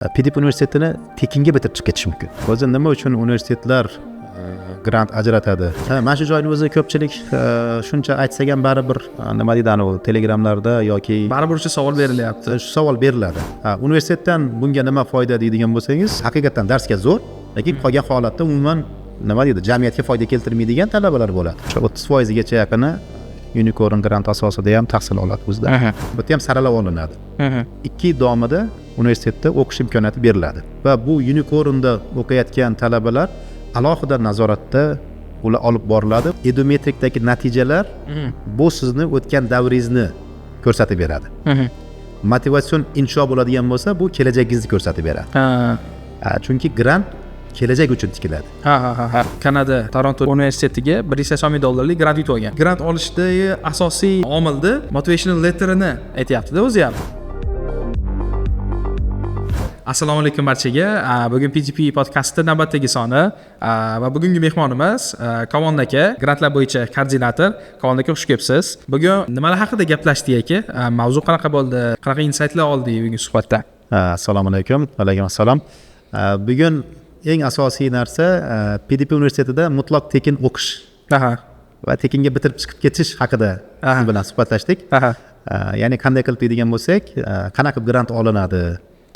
PDP universitetini tekinga bitirib chiqib ketish mumkin. O'zi nima uchun universitetlar grant ajratadi? Mana shu joyni o'zi ko'pchilik shuncha aytsak ham baribir nima deydi anavi telegramlarda yoki baribir shu savol berilyapti. Shu savol beriladi. Universitetdan bunga nima foyda deydigan bo'lsangiz, haqiqatan darsga zo'r, lekin qolgan holatda umuman nima deydi, jamiyatga foyda keltirmaydigan talabalar bo'ladi. O'sha 30% gacha yaqini unicorn grant asosida ham tahsil oladi o'zida. Bu ham saralab olinadi. 2 yil davomida universitetda o'qish imkoniyati beriladi va bu unicornda o'qiyotgan talabalar alohida nazoratda ular olib boriladi. Edometrikdagi natijalar bu sizni o'tgan davringizni ko'rsatib beradi. Motivatsion insho bo'ladigan bo'lsa, bu kelajagingizni ko'rsatib beradi. Chunki grant kelajak uchun tikiladi. Kanada Toronto universitetiga $180,000 grant yutib olgan. Grant olishdagi asosiy omilni motivational letterini aytyapti-da o'zi ham. Assalomu alaykum barchaga. Bugun PGP podkastida navbatdagi soni va bugungi mehmonimiz Qovon aka, grantlar bo'yicha koordinator. Qovon aka, xush kelibsiz. Bugun nimalar haqida gaplashdik aka? Mavzu qanaqa bo'ldi? Qanaqa insightlar oldik bugungi suhbatda? Assalomu alaykum. Va alaykum assalom. Bugun eng asosiy narsa PDP universitetida mutlaq tekin o'qish va tekinga bitirib chiqib ketish haqida siz bilan suhbatlashdik. Ya'ni qanday qilib deydigan bo'lsak, qanaqa grant olinadi,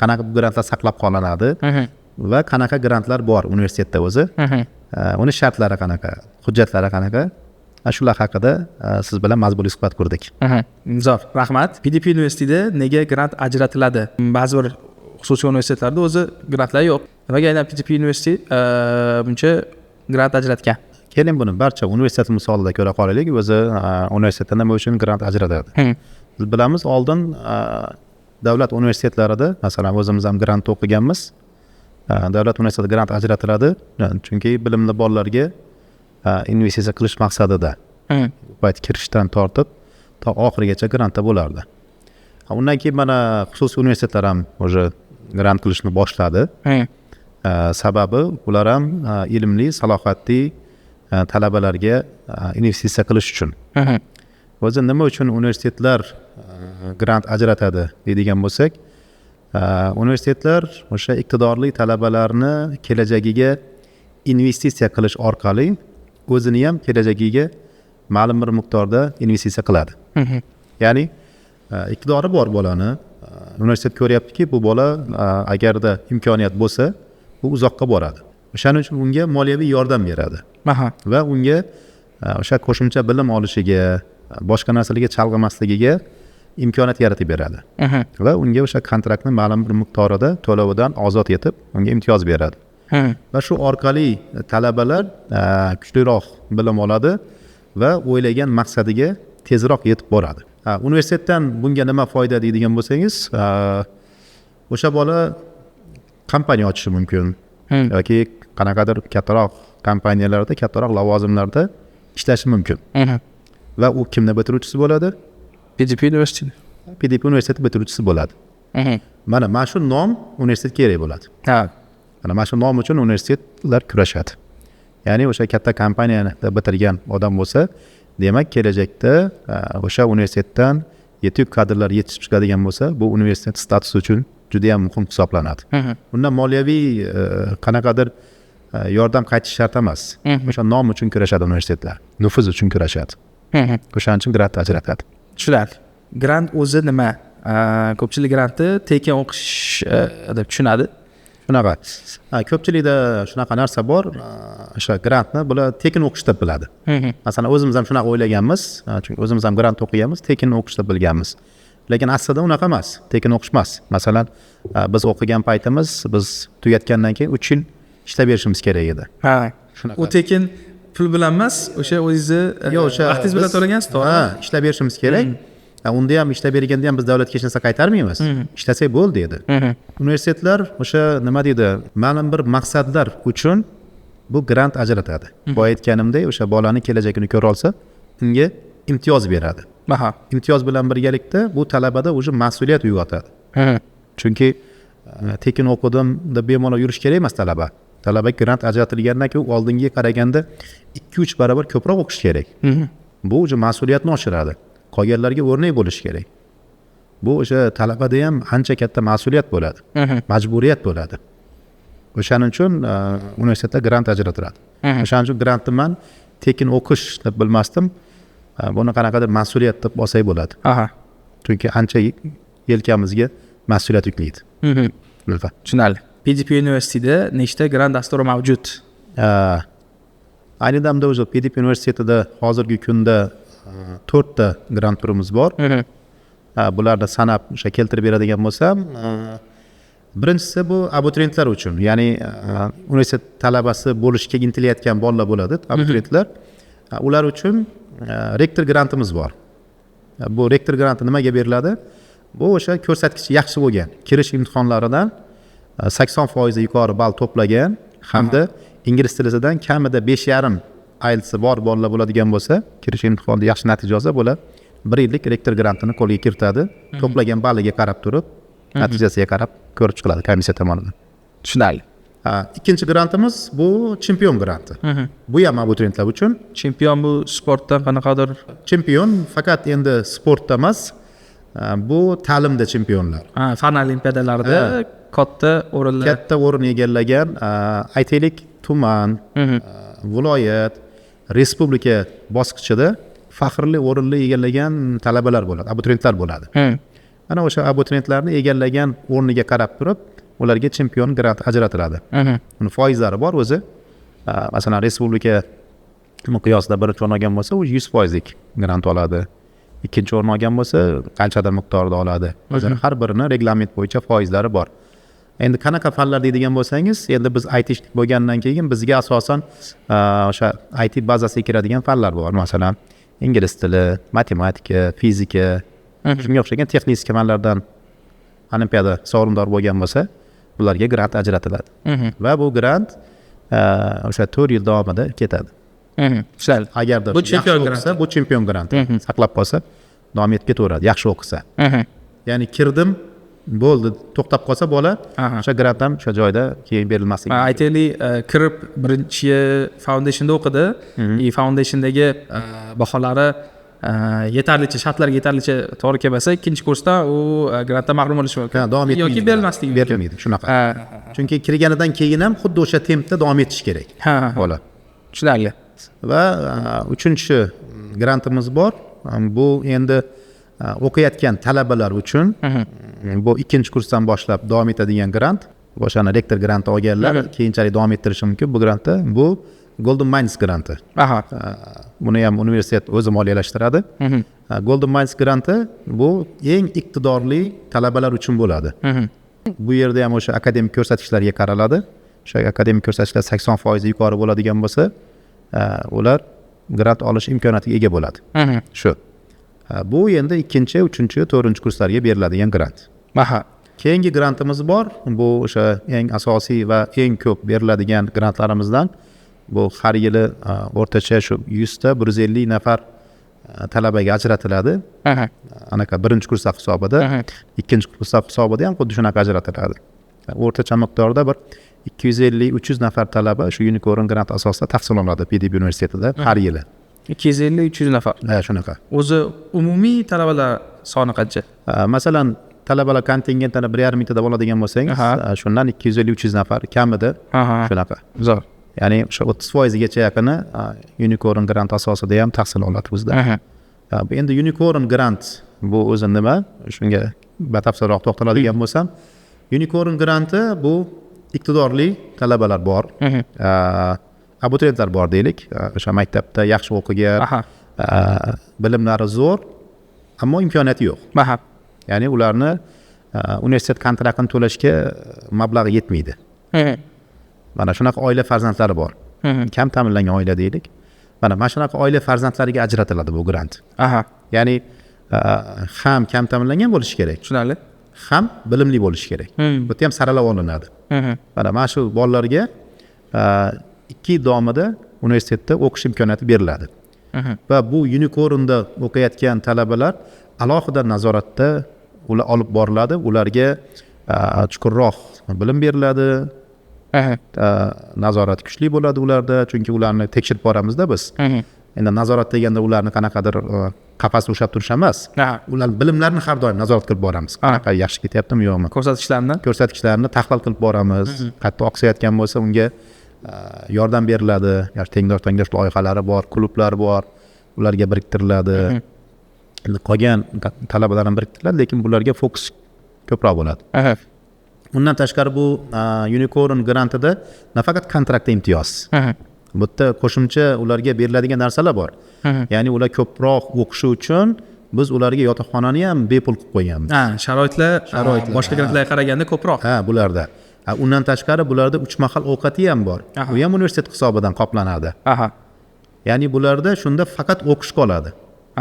qanaqa grantlar saqlab qolinadi va qanaqa grantlar bor universitetda o'zi, uni shartlari qanaqa, hujjatlari qanaqa, shular haqida siz bilan mazmunli suhbat qurdik. Zo'r, rahmat. PDP universitetida nega grant ajratiladi? Ba'zi bir xususiy universitetlarda o'zi grantlar yo'q. Nimaga aynan PGP universitet buncha grant ajratgan? Keling buni barcha universitet misolida ko'ra qolaylik. O'zi universitetda nima uchun grant ajratadi? Biz bilamiz, oldin davlat universitetlarida, masalan, o'zimiz ham grant o'qiganmiz. Davlat universitetida grant ajratiladi, chunki bilimli bolalarga investitsiya qilish maqsadida. Payt kirishdan tortib to oxirigacha grantda bo'lardi. Undan keyin mana xususiy universitetlar ham o'sha grant qilishni boshladi. Sababi ular ham ilmli, salohiyatli talabalarga investitsiya qilish uchun. O'zi nima uchun universitetlar grant ajratadi deydigan bo'lsak, universitetlar o'sha iqtidorli talabalarni kelajagiga investitsiya qilish orqali o'zini ham kelajagiga ma'lum bir miqdorda investitsiya qiladi. Ya'ni iqtidori bor bolani universitet ko'ryaptiki, bu bola agarda imkoniyat bo'lsa, bu uzoqqa boradi. O'shaning uchun unga moliyaviy yordam beradi. Va unga o'sha qo'shimcha bilim olishiga, boshqa narsalarga chalg'imasligiga imkoniyat yaratib beradi. Va unga o'sha kontraktni ma'lum bir miqdorida to'lovidan ozod etib, unga imtiyoz beradi. Va shu orqali talabalar kuchliroq bilim oladi va o'ylagan maqsadiga tezroq yetib boradi. Universitetdan bunga nima foyda deydigan bo'lsangiz, o'sha bola kompaniya ochishi mumkin yoki qanaqadir kattaroq kompaniyalarda, kattaroq lavozimlarda ishlashi mumkin. Va u kimni bitiruvchisi bo'ladi? PGP universiteti. PDP universiteti bitiruvchisi bo'ladi. Mana shu nom universitet kerak bo'ladi. Mana shu nom uchun universitetlar kurashadi. Ya'ni o'sha katta kompaniyada bitirgan odam bo'lsa, demak kelajakda o'sha universitetdan yetuk kadrlar yetishib chiqadigan bo'lsa, bu universitet statusi uchun juda ham muhim hisoblanadi. Bundan moliyaviy qanaqadir yordam qaytish shart emas. O'sha nom uchun kurashadi universitetlar, nufuz uchun kurashadi. O'shaning uchun grant ajratadi. Tushunarli. Grant o'zi nima? Ko'pchilik grantni tekin o'qish deb tushunadi. Shunaqa. Ko'pchilikda shunaqa narsa bor. O'sha grantni bular tekin o'qish deb biladi. Masalan, o'zimiz ham shunaqa o'ylaganmiz, chunki o'zimiz ham grant o'qiganmiz, tekin o'qish deb bilganmiz. Lekin aslida unaqa emas, tekin o'qish emas. Masalan, biz o'qigan paytimiz, biz tugatgandan keyin 3 yil ishlab berishimiz kerak edi. U tekin pul bilan emas, o'sha o'zingizni vaqtingiz bilan to'lagansiz, to'g'ri? Ishlab berishimiz kerak. Unda ham ishlab berganda ham biz davlatga hech narsa qaytarmaymiz. Ishlasak bo'ldi edi. Universitetlar o'sha nima deydi, ma'lum bir maqsadlar uchun bu grant ajratadi. Boya aytganimdek, o'sha bolani kelajagini ko'ra olsa, unga imtiyoz beradi. Imtiyoz bilan birgalikda bu talabada o'sha mas'uliyat uyg'otadi. Chunki tekin o'qidim deb bemalol yurish kerak emas talaba. Talaba grant ajratilgandan keyin oldingiga qaraganda 2-3 barobar ko'proq o'qish kerak. Bu o'sha mas'uliyatni oshiradi. Qolganlarga o'rnak bo'lish kerak. bu o'sha talabada ham ancha katta mas'uliyat bo'ladi, majburiyat bo'ladi. O'shaning uchun universitetda grant ajratiladi. O'shaning uchun grantni man tekin o'qish deb bilmasdim. Buni qanaqadir mas'uliyat deb olsak bo'ladi. Chunki ancha yelkamizga mas'uliyat yuklaydi. Tushunarli. PDP universitetida nechta grant dasturi mavjud? Ayni damda o'zi PDP universitetida hozirgi kunda 4 ta grant turimiz bor. Bularni sanab o'sha keltirib beradigan bo'lsam, birinchisi bu abituriyentlar uchun, ya'ni universitet talabasi bo'lishga intilayotgan bolalar bo'ladi, abituriyentlar. Ular uchun rektor grantimiz bor. Bu rektor granti nimaga beriladi? Bu o'sha ko'rsatkichi yaxshi bo'lgan, kirish imtihonlaridan 80% yuqori ball to'plagan hamda ingliz tilidan kamida 5,5 IELTS bor bolalar bo'ladigan bo'lsa, kirish imtihonida yaxshi natija olsa, bular 1 yillik rektor grantini qo'lga kiritadi. To'plagan balliga qarab turib, natijasiga qarab ko'rib chiqiladi komissiya tomonidan. Tushunarli. Ikkinchi grantimiz bu chempion granti. Bu ham abituriyentlar uchun. Chempion bu sportdan qanaqadir? Chempion faqat endi sportda emas, bu ta'limda chempionlar. Fan olimpiadalarida katta o'rin egallagan, aytaylik, tuman, viloyat, respublika bosqichida faxrli o'rinni egallagan talabalar bo'ladi, abituriyentlar bo'ladi. Ana o'sha abituriyentlarni egallagan o'rniga qarab turib, ularga chempion grant ajratiladi. Uni foizlari bor o'zi. Masalan, respublika miqyosida birinchi o'rin olgan bo'lsa, u 100% grant oladi. Ikkinchi o'rin olgan bo'lsa, qanchadir miqdorda oladi. O'zini har birini reglament bo'yicha foizlari bor. Endi qanaqa fanlar deydigan bo'lsangiz, endi biz IT bo'lgandan keyin bizga asosan o'sha IT bazasiga kiradigan fanlar bor. Masalan, ingliz tili, matematika, fizika, shunga o'xshagan texnik fanlardan olimpiada sovrindor bo'lgan bo'lsa, bularga grant ajratiladi. Va bu grant o'sha 4 yil davomida ketadi. Agarda bu chempion granti, bu chempion granti saqlab qolsa, davom etib ketaveradi, yaxshi o'qisa. Ya'ni kirdim, bo'ldi, to'xtab qolsa bola, o'sha grant ham o'sha joyda keyin berilmasligi. Aytaylik, kirib birinchi foundationda o'qidi, foundationdagi baholari yetarlicha, shartlarga yetarlicha to'g'ri kelmasa, ikkinchi kursda u grantdan mahrum bo'lishi mumkin. Davom etmaydi. Yoki berilmasligi mumkin. Berilmaydi, shunaqa. Chunki kirganidan keyin ham xuddi o'sha tempda davom etish kerak. Bola. Tushunarli. Va uchinchi grantimiz bor. Bu endi o'qiyotgan talabalar uchun bu ikkinchi kursdan boshlab davom etadigan grant. O'shani rektor granti olganlar keyinchalik davom ettirishi mumkin bu grantda. Bu Golden Minds granti. Buni ham universitet o'zi moliyalashtiradi. Golden Minds granti bu eng iqtidorli talabalar uchun bo'ladi. Bu yerda ham o'sha akademik ko'rsatkichlarga qaraladi. O'sha akademik ko'rsatkichlar 80% yuqori bo'ladigan bo'lsa, ular grant olish imkoniyatiga ega bo'ladi. Shu. Bu endi 2-chi, 3-chi, 4-chi kurslarga beriladigan grant. Keyingi grantimiz bor. Bu o'sha eng asosiy va eng ko'p beriladigan grantlarimizdan. Bu har yili o'rtacha shu 100 ta 150 nafar talabaga ajratiladi. Anaqa birinchi kurs hisobida, ikkinchi kurs hisobida ham xuddi shunaqa ajratiladi. O'rtacha miqdorda bir 250-300 nafar talaba shu unicorn grant asosida tahsil oladi PDP universitetida har yili. 250-300 nafar. Shunaqa. O'zi umumiy talabalar soni qancha? Masalan, talabalar kontingentini 1,5 mingta deb oladigan bo'lsangiz, shundan 250-300 nafar kamida shunaqa. Zo'r. Ya'ni o'sha 30% gacha yaqini unicorn grant asosida ham tahsil oladi bizda. Endi unicorn grant bu o'zi nima? Shunga batafsilroq to'xtaladigan bo'lsam, unicorn granti bu iqtidorli talabalar bor. Abituriyentlar bor deylik. O'sha maktabda yaxshi o'qigan, bilimlari zo'r, ammo imkoniyati yo'q. Ya'ni ularni universitet kontraktini to'lashga mablag'i yetmaydi. Mana shunaqa oila farzandlari bor. Kam ta'minlangan oila deylik. Mana shunaqa oila farzandlariga ajratiladi bu grant. Ya'ni ham kam ta'minlangan bo'lishi kerak. Tushunarli. Ham bilimli bo'lishi kerak. Bu ham saralab olinadi. Mana shu bolalarga 2 yil davomida universitetda o'qish imkoniyati beriladi. Va bu unicornda o'qiyotgan talabalar alohida nazoratda ular olib boriladi. Ularga chuqurroq bilim beriladi. Nazorat kuchli bo'ladi ularda, chunki ularni tekshirib boramizda biz. endi nazorat deganda ularni qanaqadir qafasda ushlab turish emas. Ular bilimlarini har doim nazorat qilib boramiz. Qanaqa yaxshi ketyaptimi yo'qmi? Ko'rsatkichlarni tahlil qilib boramiz. Qayerda oqsayotgan bo'lsa unga yordam beriladi. Yoki tengdosh loyihalari bor, klublar bor. Ularga biriktiriladi. Qolgan talabalar ham biriktiriladi, lekin bularga fokus ko'proq bo'ladi. Undan tashqari bu Unicorn grantida nafaqat kontraktda imtiyoz. Bu yerda qo'shimcha ularga beriladigan narsalar bor. Ya'ni ular ko'proq o'qishi uchun biz ularga yotoqxonani ham bepul qilib qo'yganmiz. Sharoitlar boshqa grantlarga qaraganda ko'proq. Bularda. Undan tashqari bularda 3 mahal ovqati ham bor. Bu ham universitet hisobidan qoplanadi. Ya'ni bularda shunda faqat o'qish qoladi.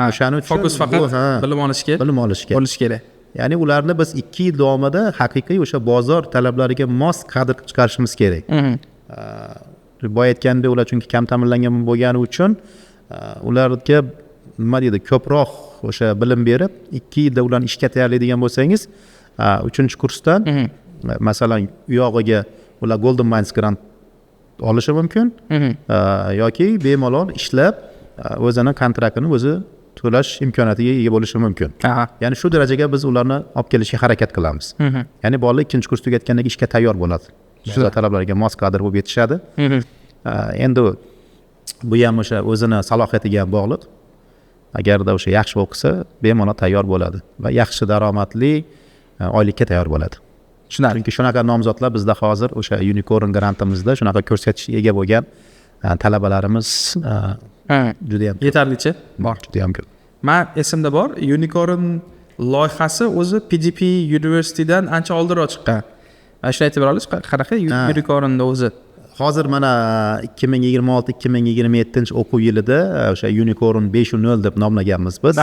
O'shaning uchun fokus faqat bilim olishga. Ya'ni ularni biz 2 yil davomida haqiqiy o'sha bozor talablariga mos kadr chiqarishimiz kerak. Boya aytganda ular chunki kam ta'minlangan bo'lgani uchun ularga nima deydi, ko'proq o'sha bilim berib 2 yilda ularni ishga tayyorlaydigan bo'lsangiz, 3-kursdan masalan u yog'iga ular Golden Mines grant olishi mumkin yoki bemalol ishlab o'zini kontraktini o'zi to'lash imkoniyatiga ega bo'lishi mumkin. Ya'ni shu darajaga biz ularni olib kelishga harakat qilamiz. Ya'ni bolalar 2-kurs tugatgandan keyin ishga tayyor bo'ladi. Shu talablarga mos kadr bo'lib yetishadi. Endi bu ham o'sha o'zini salohiyatiga ham bog'liq. Agarda o'sha yaxshi o'qisa, bemalol tayyor bo'ladi va yaxshi daromadli oylikka tayyor bo'ladi. Chunki shunaqa nomzodlar bizda hozir o'sha Unicorn grantimizda shunaqa ko'rsatkichga ega bo'lgan talabalarimiz juda ham yetarlicha bor. Juda ham ko'p. Men esimda bor, Unicorn loyihasi o'zi PGP University'dan ancha oldinroq chiqqan. Shuni aytib berasiz, qanaqa Unicorn'da o'zi? Hozir mana 2026-2027 o'quv yilida o'sha Unicorn 5.0 deb nomlaganmiz biz.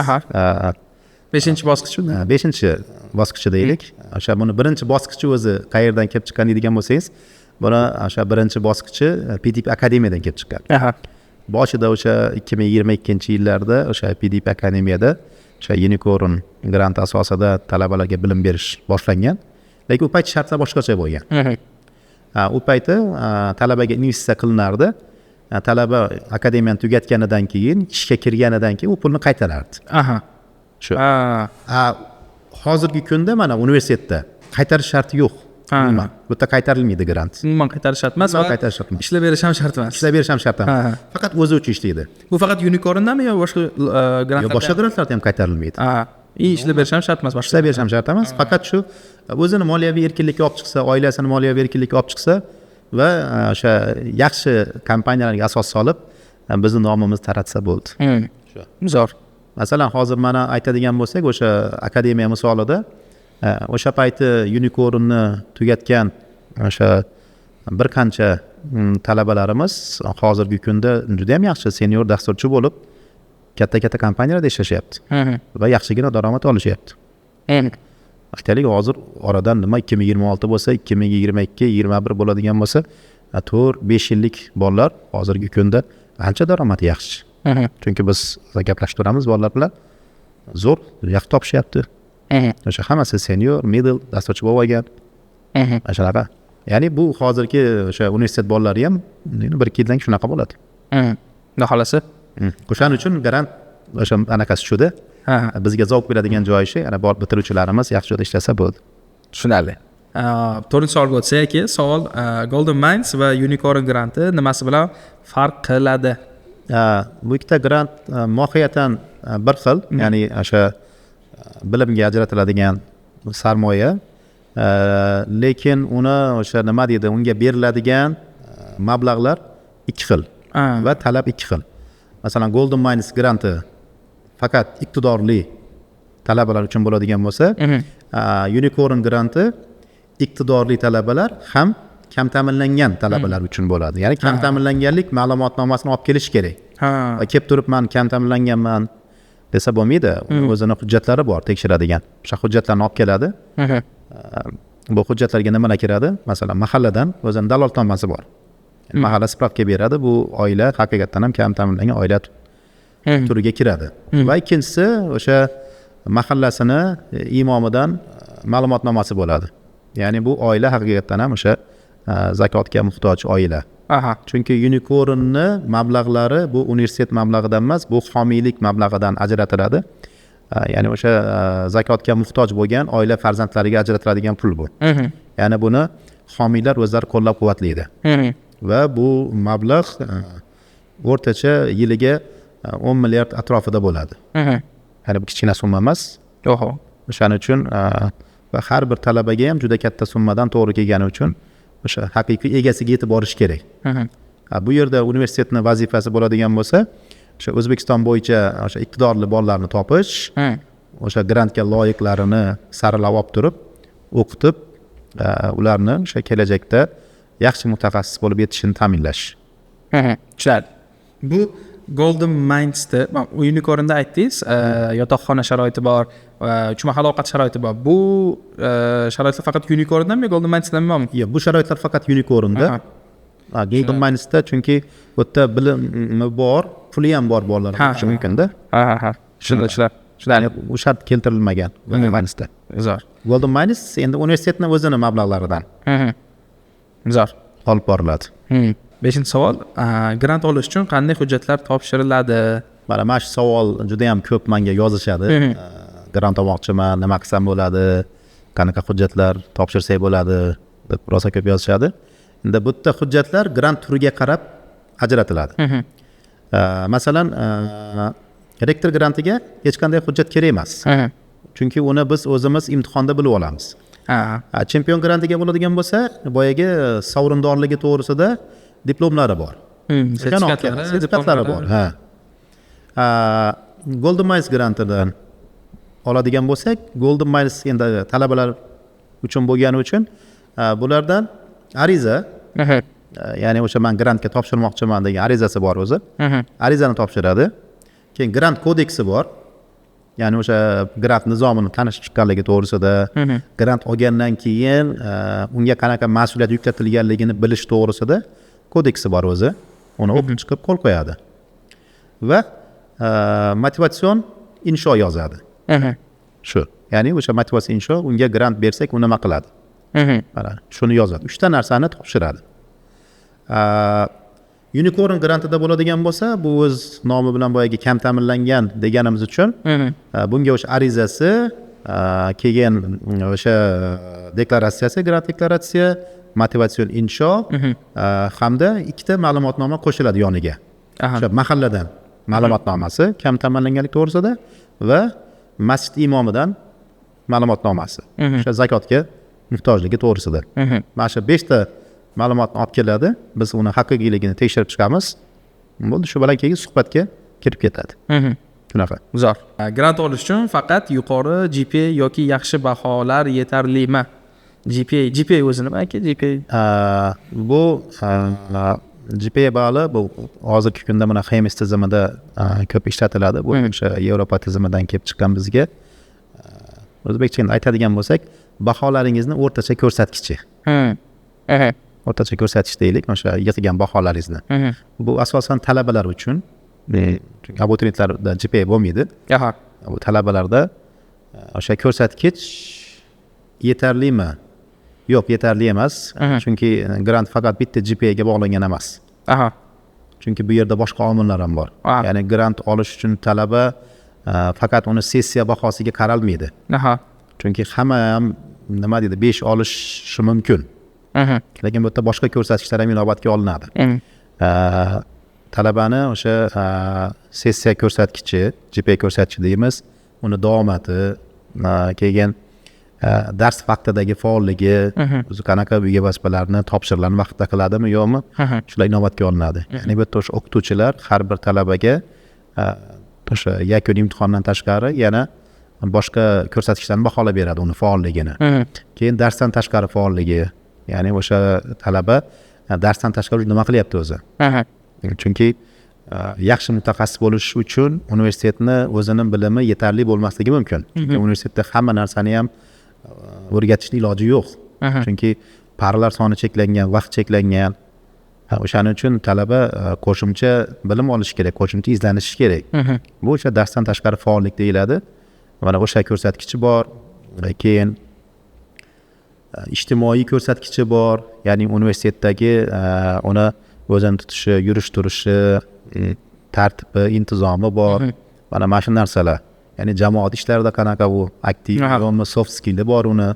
5-bosqich. 5-bosqichi deylik. O'sha buni birinchi bosqichi o'zi qayerdan kelib chiqqan deydigan bo'lsangiz, buni o'sha birinchi bosqichi PDP akademiyadan kelib chiqqan. Boshida o'sha 2022-yillarda o'sha PDP akademiyada o'sha Unicorn grant asosida talabalarga bilim berish boshlangan. Lekin u payt shartlar boshqacha bo'lgan. U payti talabaga investitsiya qilinardi. Talaba akademiyani tugatganidan keyin, ishga kirganidan keyin u pulni qaytarardi. Shu. Hozirgi kunda mana universitetda qaytarish sharti yo'q. Bu yerda qaytarilmaydi grant. Umuman qaytarish shart emas va ishlab berish ham shart emas. Ishlab berish ham shart emas. Faqat o'zi uchun ishlaydi. Bu faqat Unicorn'dami yo boshqa grantlarda? Yo'q, boshqa grantlarda ham qaytarilmaydi. Ishlab berish ham shart emas. Ishlab berish ham shart emas. Faqat shu o'zini moliyaviy erkinlikka olib chiqsa, oilasini moliyaviy erkinlikka olib chiqsa va o'sha yaxshi kompaniyalarga asos solib bizning nomimizni taratsa bo'ldi. Zo'r. Masalan, hozir mana aytadigan bo'lsak, o'sha akademiya misolida o'sha payti Unicorn'ni tugatgan o'sha bir qancha talabalarimiz hozirgi kunda juda ham yaxshi senior dasturchi bo'lib katta kompaniyalarda ishlashyapti va yaxshigina daromad olishyapti. Aytaylik, hozir oradan nima 2026 bo'lsa, 2022, 21 bo'ladigan bo'lsa, 4-5 yillik bolalar hozirgi kunda ancha daromadi yaxshi. Chunki biz gaplashib turamiz bolalar bilan, zo'r yaxshi topishyapti. O'sha hammasi senior, middle dasturchi bo'lib olgan. Shunaqa. Ya'ni bu hozirgi o'sha universitet bolalari ham 1-2 yildan shunaqa bo'ladi. Xudo xolasa. O'shaning uchun garant o'sha anaqasi shuda. Bizga zavq beradigan joyi shu, yana bor bitiruvchilarimiz yaxshi joyda ishlasa bo'ldi. Tushunarli. 4-chi savolga o'tsak, savol Golden Mines va Unicorn granti nimasi bilan farq qiladi? Bu ikkita grant mohiyatan bir xil, ya'ni o'sha bilimga ajratiladigan sarmoya, lekin uni o'sha nima deydi, unga beriladigan mablag'lar ikki xil va talab ikki xil. Masalan, Golden Mines granti faqat iqtidorli talabalar uchun bo'ladigan bo'lsa, Unicorn granti iqtidorli talabalar ham kam ta'minlangan talabalar uchun bo'ladi. Ya'ni kam ta'minlanganlik ma'lumotnomasini olib kelish kerak. Va kelib turib men kam ta'minlanganman desa bo'lmaydi. O'zini hujjatlari bor tekshiradigan. O'sha hujjatlarni olib keladi. Bu hujjatlarga nimalar kiradi? Masalan, mahalladan o'zining dalolatnomasi bor. Mahalla spravka beradi. Bu oila haqiqatan ham kam ta'minlangan oila turiga kiradi. Va ikkinchisi o'sha mahallasini imomidan ma'lumotnomasi bo'ladi. Ya'ni bu oila haqiqatan ham o'sha zakotga muhtoj oila. Aha. Chunki unicornni mablag'lari bu universitet mablag'idan emas, bu homiylik mablag'idan ajratiladi. Ya'ni o'sha zakotga muhtoj bo'lgan oila farzandlariga ajratiladigan pul bu. Ya'ni buni homiylar o'zlari qo'llab-quvvatlaydi. Va bu mablag' o'rtacha yiliga 10 milliard atrofida bo'ladi. Ya'ni bu kichkina summa emas. Oho. O'shaning uchun va har bir talabaga ham juda katta summadan to'g'ri kelgani uchun o'sha haqiqiy egasiga yetib borish kerak. Bu yerda universitetni vazifasi bo'ladigan bo'lsa, o'sha O'zbekiston bo'yicha o'sha iqtidorli bolalarni topish, o'sha grantga loyiqlarini saralab olib turib, o'qitib, ularni o'sha kelajakda yaxshi mutaxassis bo'lib yetishini ta'minlash. Tushunadi. Bu Golden Minds'da unicornda aytdingiz, yotoqxona sharoiti bor, uch mahal ovqat sharoiti bor. Bu sharoitlar faqat unicorndanmi, Golden Minds'danmi bormi? Yo'q, bu sharoitlar faqat unicornda. Golden Minds'da chunki bu yerda bilimi bor, puli ham bor bolalar bo'lishi mumkin-da. Tushunadi. U shart keltirilmagan Golden Minds'da. Zo'r. Golden Minds endi universitetning o'zini mablag'laridan Zo'r. olib boriladi. 5-savol, grant olish uchun qanday hujjatlar topshiriladi? Mana shu savol juda ham ko'p menga yozishadi. Grant olmoqchiman, nima qilsam bo'ladi, qanaqa hujjatlar topshirsak bo'ladi deb rosa ko'p yozishadi. Endi bu yerda hujjatlar grant turiga qarab ajratiladi. Masalan, rektor grantiga hech qanday hujjat kerak emas. Chunki uni biz o'zimiz imtihonda bilib olamiz. Chempion grantiga bo'ladigan bo'lsa, boyagi sovrindorligi to'g'risida diplomlari bor. Sertifikatlari bor. Golden Minds grantidan oladigan bo'lsak, Golden Minds endi talabalar uchun bo'lgani uchun bulardan ariza, ya'ni o'sha men grantga topshirmoqchiman degan arizasi bor o'zi. Arizani topshiradi. Keyin grant kodeksi bor. Ya'ni o'sha grant nizomini tanishib chiqqanligi to'g'risida, grant olgandan keyin unga qanaqa mas'uliyat yuklatilganligini bilish to'g'risida kodeksi bor o'zi. Uni o'qib chiqib qo'l qo'yadi. Va motivatsion insho yozadi. Shu. Ya'ni o'sha motivatsion insho unga grant bersak, u nima qiladi? Mana shuni yozadi. 3 ta narsani topshiradi. Unicorn grantida bo'ladigan bo'lsa, bu o'z nomi bilan boyagi kam ta'minlangan deganimiz uchun bunga o'sha arizasi, keyin o'sha deklaratsiyasi, grant deklaratsiya, motivatsion insho hamda 2 ta ma'lumotnoma qo'shiladi yoniga. O'sha mahalladan ma'lumotnomasi kam ta'minlanganlik to'g'risida va masjid imomidan ma'lumotnomasi. O'sha zakotga muhtojligi to'g'risida. Mana shu 5 ta ma'lumotni olib keladi, biz uni haqiqiyligini tekshirib chiqamiz. Bo'ldi, shu bilan keyin suhbatga kirib ketadi. Shunaqa. Zo'r. Grant olish uchun faqat yuqori GPA yoki yaxshi baholar yetarlimi? GPA o'zi nima aka? GPA bu GPA bali bu hozirgi kunda mana HMS tizimida ko'p ishlatiladi. Bu o'sha Yevropa tizimidan kelib chiqqan bizga. O'zbekcha aytadigan bo'lsak, baholaringizni o'rtacha ko'rsatkichi. O'rtacha ko'rsatish deylik, o'sha yig'gan baholaringizni. Bu asosan talabalar uchun, chunki abituriyentlarda GPA bo'lmaydi. Bu talabalarda o'sha ko'rsatkich yetarlimi? Yo'q, yetarli emas. Chunki grant faqat bitta GPA ga bog'langan emas. Chunki bu yerda boshqa omillar ham bor. Ya'ni grant olish uchun talaba faqat uni sessiya bahosiga qaralmaydi. Chunki hamma ham nima deydi, 5 olishi mumkin. Lekin bu yerda boshqa ko'rsatkichlar ham inobatga olinadi. Talabani o'sha sessiya ko'rsatkichi, GPA ko'rsatkichi deymiz, uni davomati, keyin dars vaqtidagi faolligi, o'zi qanaqa uyga vazifalarni topshiriqlarni vaqtida qiladimi, yo'qmi? Shular inobatga olinadi. Ya'ni bu yerda o'sha o'qituvchilar har bir talabaga o'sha yakuniy imtihondan tashqari yana boshqa ko'rsatkichlarni baholab beradi, uni faolligini. Keyin darsdan tashqari faolligi, ya'ni o'sha talaba darsdan tashqari nima qilyapti o'zi? Chunki yaxshi mutaxassis bo'lish uchun universitetni o'zining bilimi yetarli bo'lmasligi mumkin. Universitetda hamma narsani ham o'rgatishning iloji yo'q. Chunki parlar soni cheklangan, vaqt cheklangan. O'shaning uchun talaba qo'shimcha bilim olishi kerak, qo'shimcha izlanishi kerak. Bu o'sha darsdan tashqari faollik deyiladi. Mana o'sha ko'rsatkichi bor. Keyin ijtimoiy ko'rsatkichi bor. Ya'ni universitetdagi uni o'zini tutishi, yurish turishi, tartibi, intizomi bor. Mana mana shu narsalar. Ya'ni jamoat ishlarida qanaqa u aktiv yoki soft skilli bor uni.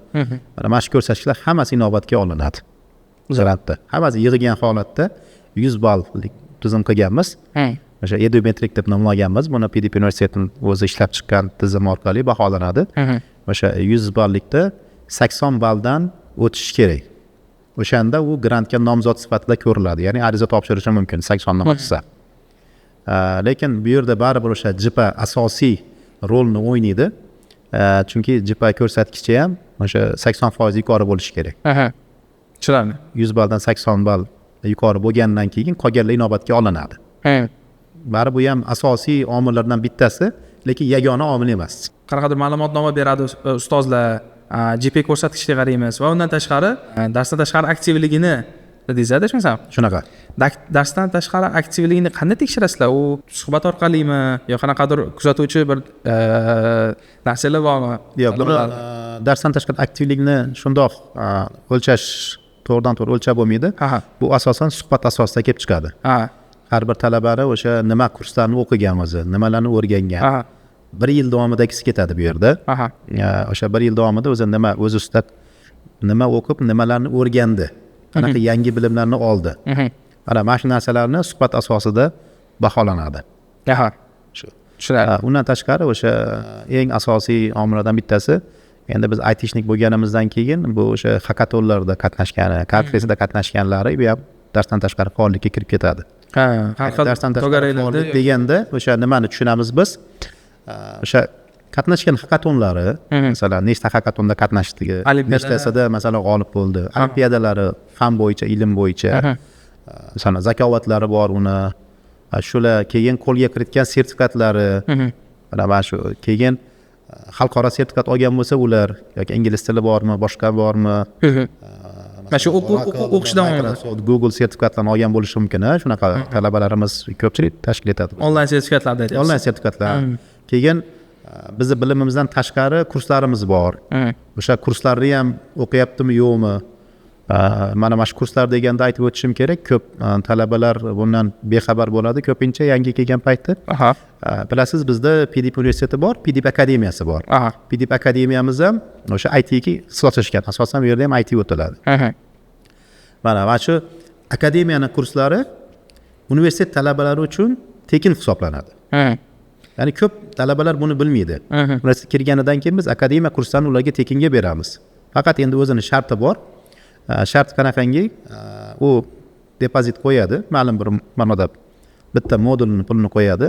Mana shu ko'rsatkichlar hammasi inobatga olinadi. Grantda. Hammasi yig'ilgan holatda 100 balllik tizim qilganmiz. O'sha Edumetric deb nomlaganmiz. Buni PDP universitetining o'zi ishlab chiqqan tizim orqali baholanadi. O'sha 100 ballikda 80 balldan o'tish kerak. O'shanda u grantga nomzod sifatida ko'riladi. Ya'ni ariza topshirishi mumkin 80 dan o'tsa. Lekin bu yerda baribir o'sha JPA asosiy rolni o'ynaydi. Chunki JPA ko'rsatkichi ham o'sha 80% yuqori bo'lishi kerak. Tushunarli. 100 balldan 80 ball yuqori bo'lgandan keyin qolganlar inobatga olinadi. Bari bu ham asosiy omillardan bittasi, lekin yagona omil emas. Qanaqadir ma'lumotnoma beradi ustozlar, GPA ko'rsatkichiga qaraymiz va undan tashqari darsdan tashqari aktivligini dedingiz-a, tushunasam? Shunaqa. Darsdan tashqari aktivligini qanday tekshirasizlar? U suhbat orqalimi yo qanaqadir kuzatuvchi bir narsalar bormi? Yo'q, buni darsdan tashqari aktivlikni shundoq o'lchash to'g'ridan-to'g'ri o'lchab bo'lmaydi. Bu asosan suhbat asosida kelib chiqadi. Har bir talabani o'sha nima kurslarni o'qigan o'zi, nimalarni o'rgangan. 1 yil davomidagisi ketadi bu yerda. O'sha 1 yil davomida o'zi nima o'zi ustida nima o'qib, nimalarni o'rgandi. Qanaqa yangi bilimlarni oldi. Mana shu narsalarni suhbat asosida baholanadi. Shu. Undan tashqari o'sha eng asosiy omillardan bittasi, endi biz aytishnik bo'lganimizdan keyin bu o'sha hakatonlarda qatnashgani, konferensiyada qatnashganlari bu ham darsdan tashqari faollikka kirib ketadi. Darsdan tashqari faollik deganda o'sha nimani tushunamiz biz? O'sha qatnashgan hakatonlari, masalan, nechta hakatonda qatnashdigi, nechtasida masalan g'olib bo'ldi. Olimpiadalari fan bo'yicha, ilm bo'yicha, masalan, zakovatlari bor uni. Shular keyin qo'lga kiritgan sertifikatlari, mana shu keyin xalqaro sertifikat olgan bo'lsa ular yoki ingliz tili bormi, boshqa bormi? Mana shu o'qishdan Google sertifikatlarni olgan bo'lishi mumkin. Shunaqa talabalarimiz ko'pchilik tashkil etadi. Onlayn sertifikatlar deyapsiz. Onlayn sertifikatlar. Keyin bizni bilimimizdan tashqari kurslarimiz bor. O'sha kurslarni ham o'qiyaptimi, yo'qmi? Mana shu kurslar deganda aytib o'tishim kerak. Ko'p talabalar bundan bexabar bo'ladi. Ko'pincha yangi kelgan paytda. Bilasiz, bizda PDP universiteti bor, PDP akademiyasi bor. PDP akademiyamiz ham o'sha ITga ixtisoslashgan. Asosan bu yerda ham IT o'tiladi. Mana shu akademiyaning kurslari universitet talabalari uchun tekin hisoblanadi. Ya'ni ko'p talabalar buni bilmaydi. Universitetga kirganidan keyin biz akademiya kurslarini ularga tekinga beramiz. Faqat endi o'zini sharti bor. Shart qanaqangi, u depozit qo'yadi, ma'lum bir ma'noda bitta modulni pulini qo'yadi.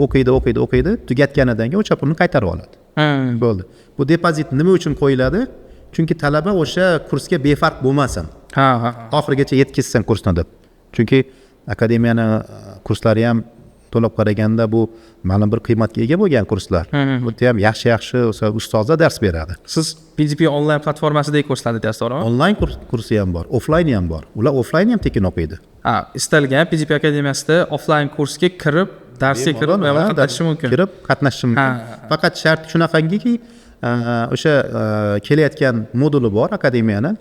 O'qiydi, tugatganidan keyin o'sha pulni qaytarib oladi. Bo'ldi. Bu depozit nima uchun qo'yiladi? Chunki talaba o'sha kursga befarq bo'lmasin. Oxirigacha yetkazsin kursni deb. Chunki akademiyani kurslari ham to'lab qaraganda bu ma'lum bir qiymatga ega bo'lgan kurslar. Bu ham yaxshi ustozlar dars beradi. Siz PDP onlayn platformasidagi kurslarni deyapsiz, to'g'rimi? Onlayn kursi ham bor, offlayn ham bor. Ular offlayn ham tekin o'qiydi. Istalgan PDP akademiyasida offlayn kursga kirib, darsga kirib, qatnashish mumkin. Faqat shart shunaqangi, o'sha kelayotgan moduli bor akademiyani.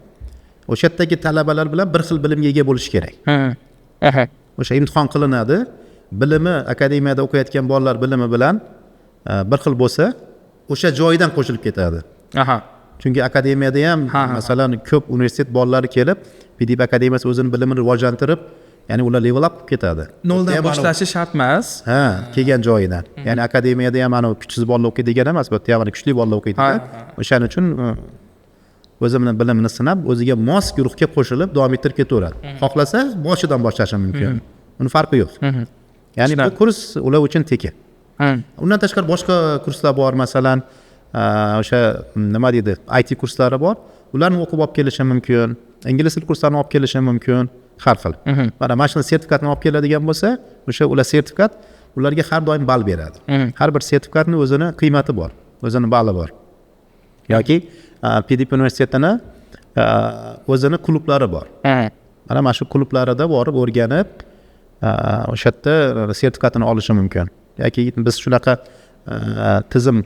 O'sha yerdagi talabalar bilan bir xil bilimga ega bo'lish kerak. O'sha imtihon qilinadi. Bilimi akademiyada o'qiyotgan bolalar bilimi bilan bir xil bo'lsa, o'sha joyidan qo'shilib ketadi. Chunki akademiyada ham masalan ko'p universitet bolalari kelib, PDP akademiyasi o'zining bilimini rivojlantirib, ya'ni ular level up qilib ketadi. Noldan boshlashi shart emas. Kelgan joyidan. Ya'ni akademiyada ham ana kuchsiz bolalar o'qiydi degan emas, bu yerda ham kuchli bolalar o'qiydi. O'shaning uchun o'zini bilimini sinab, o'ziga mos guruhga qo'shilib davom ettirib ketaveradi. Xohlasa boshidan boshlashi mumkin. Uni farqi yo'q. Ya'ni bu kurs ular uchun tekin. Undan tashqari boshqa kurslar bor, masalan, o'sha nima deydi, IT kurslari bor. Ularni o'qib olib kelishi mumkin. Ingliz tili kurslarini olib kelishi mumkin, har xil. Mana shu sertifikatni olib keladigan bo'lsa, o'sha ular sertifikat ularga har doim ball beradi. Har bir sertifikatning o'zini qiymati bor, o'zini balli bor. Yoki PDP universitetini o'zini klublari bor. Mana shu klublarida borib o'rganib, o'sha yerda sertifikatini olishi mumkin. Yoki biz shunaqa tizim,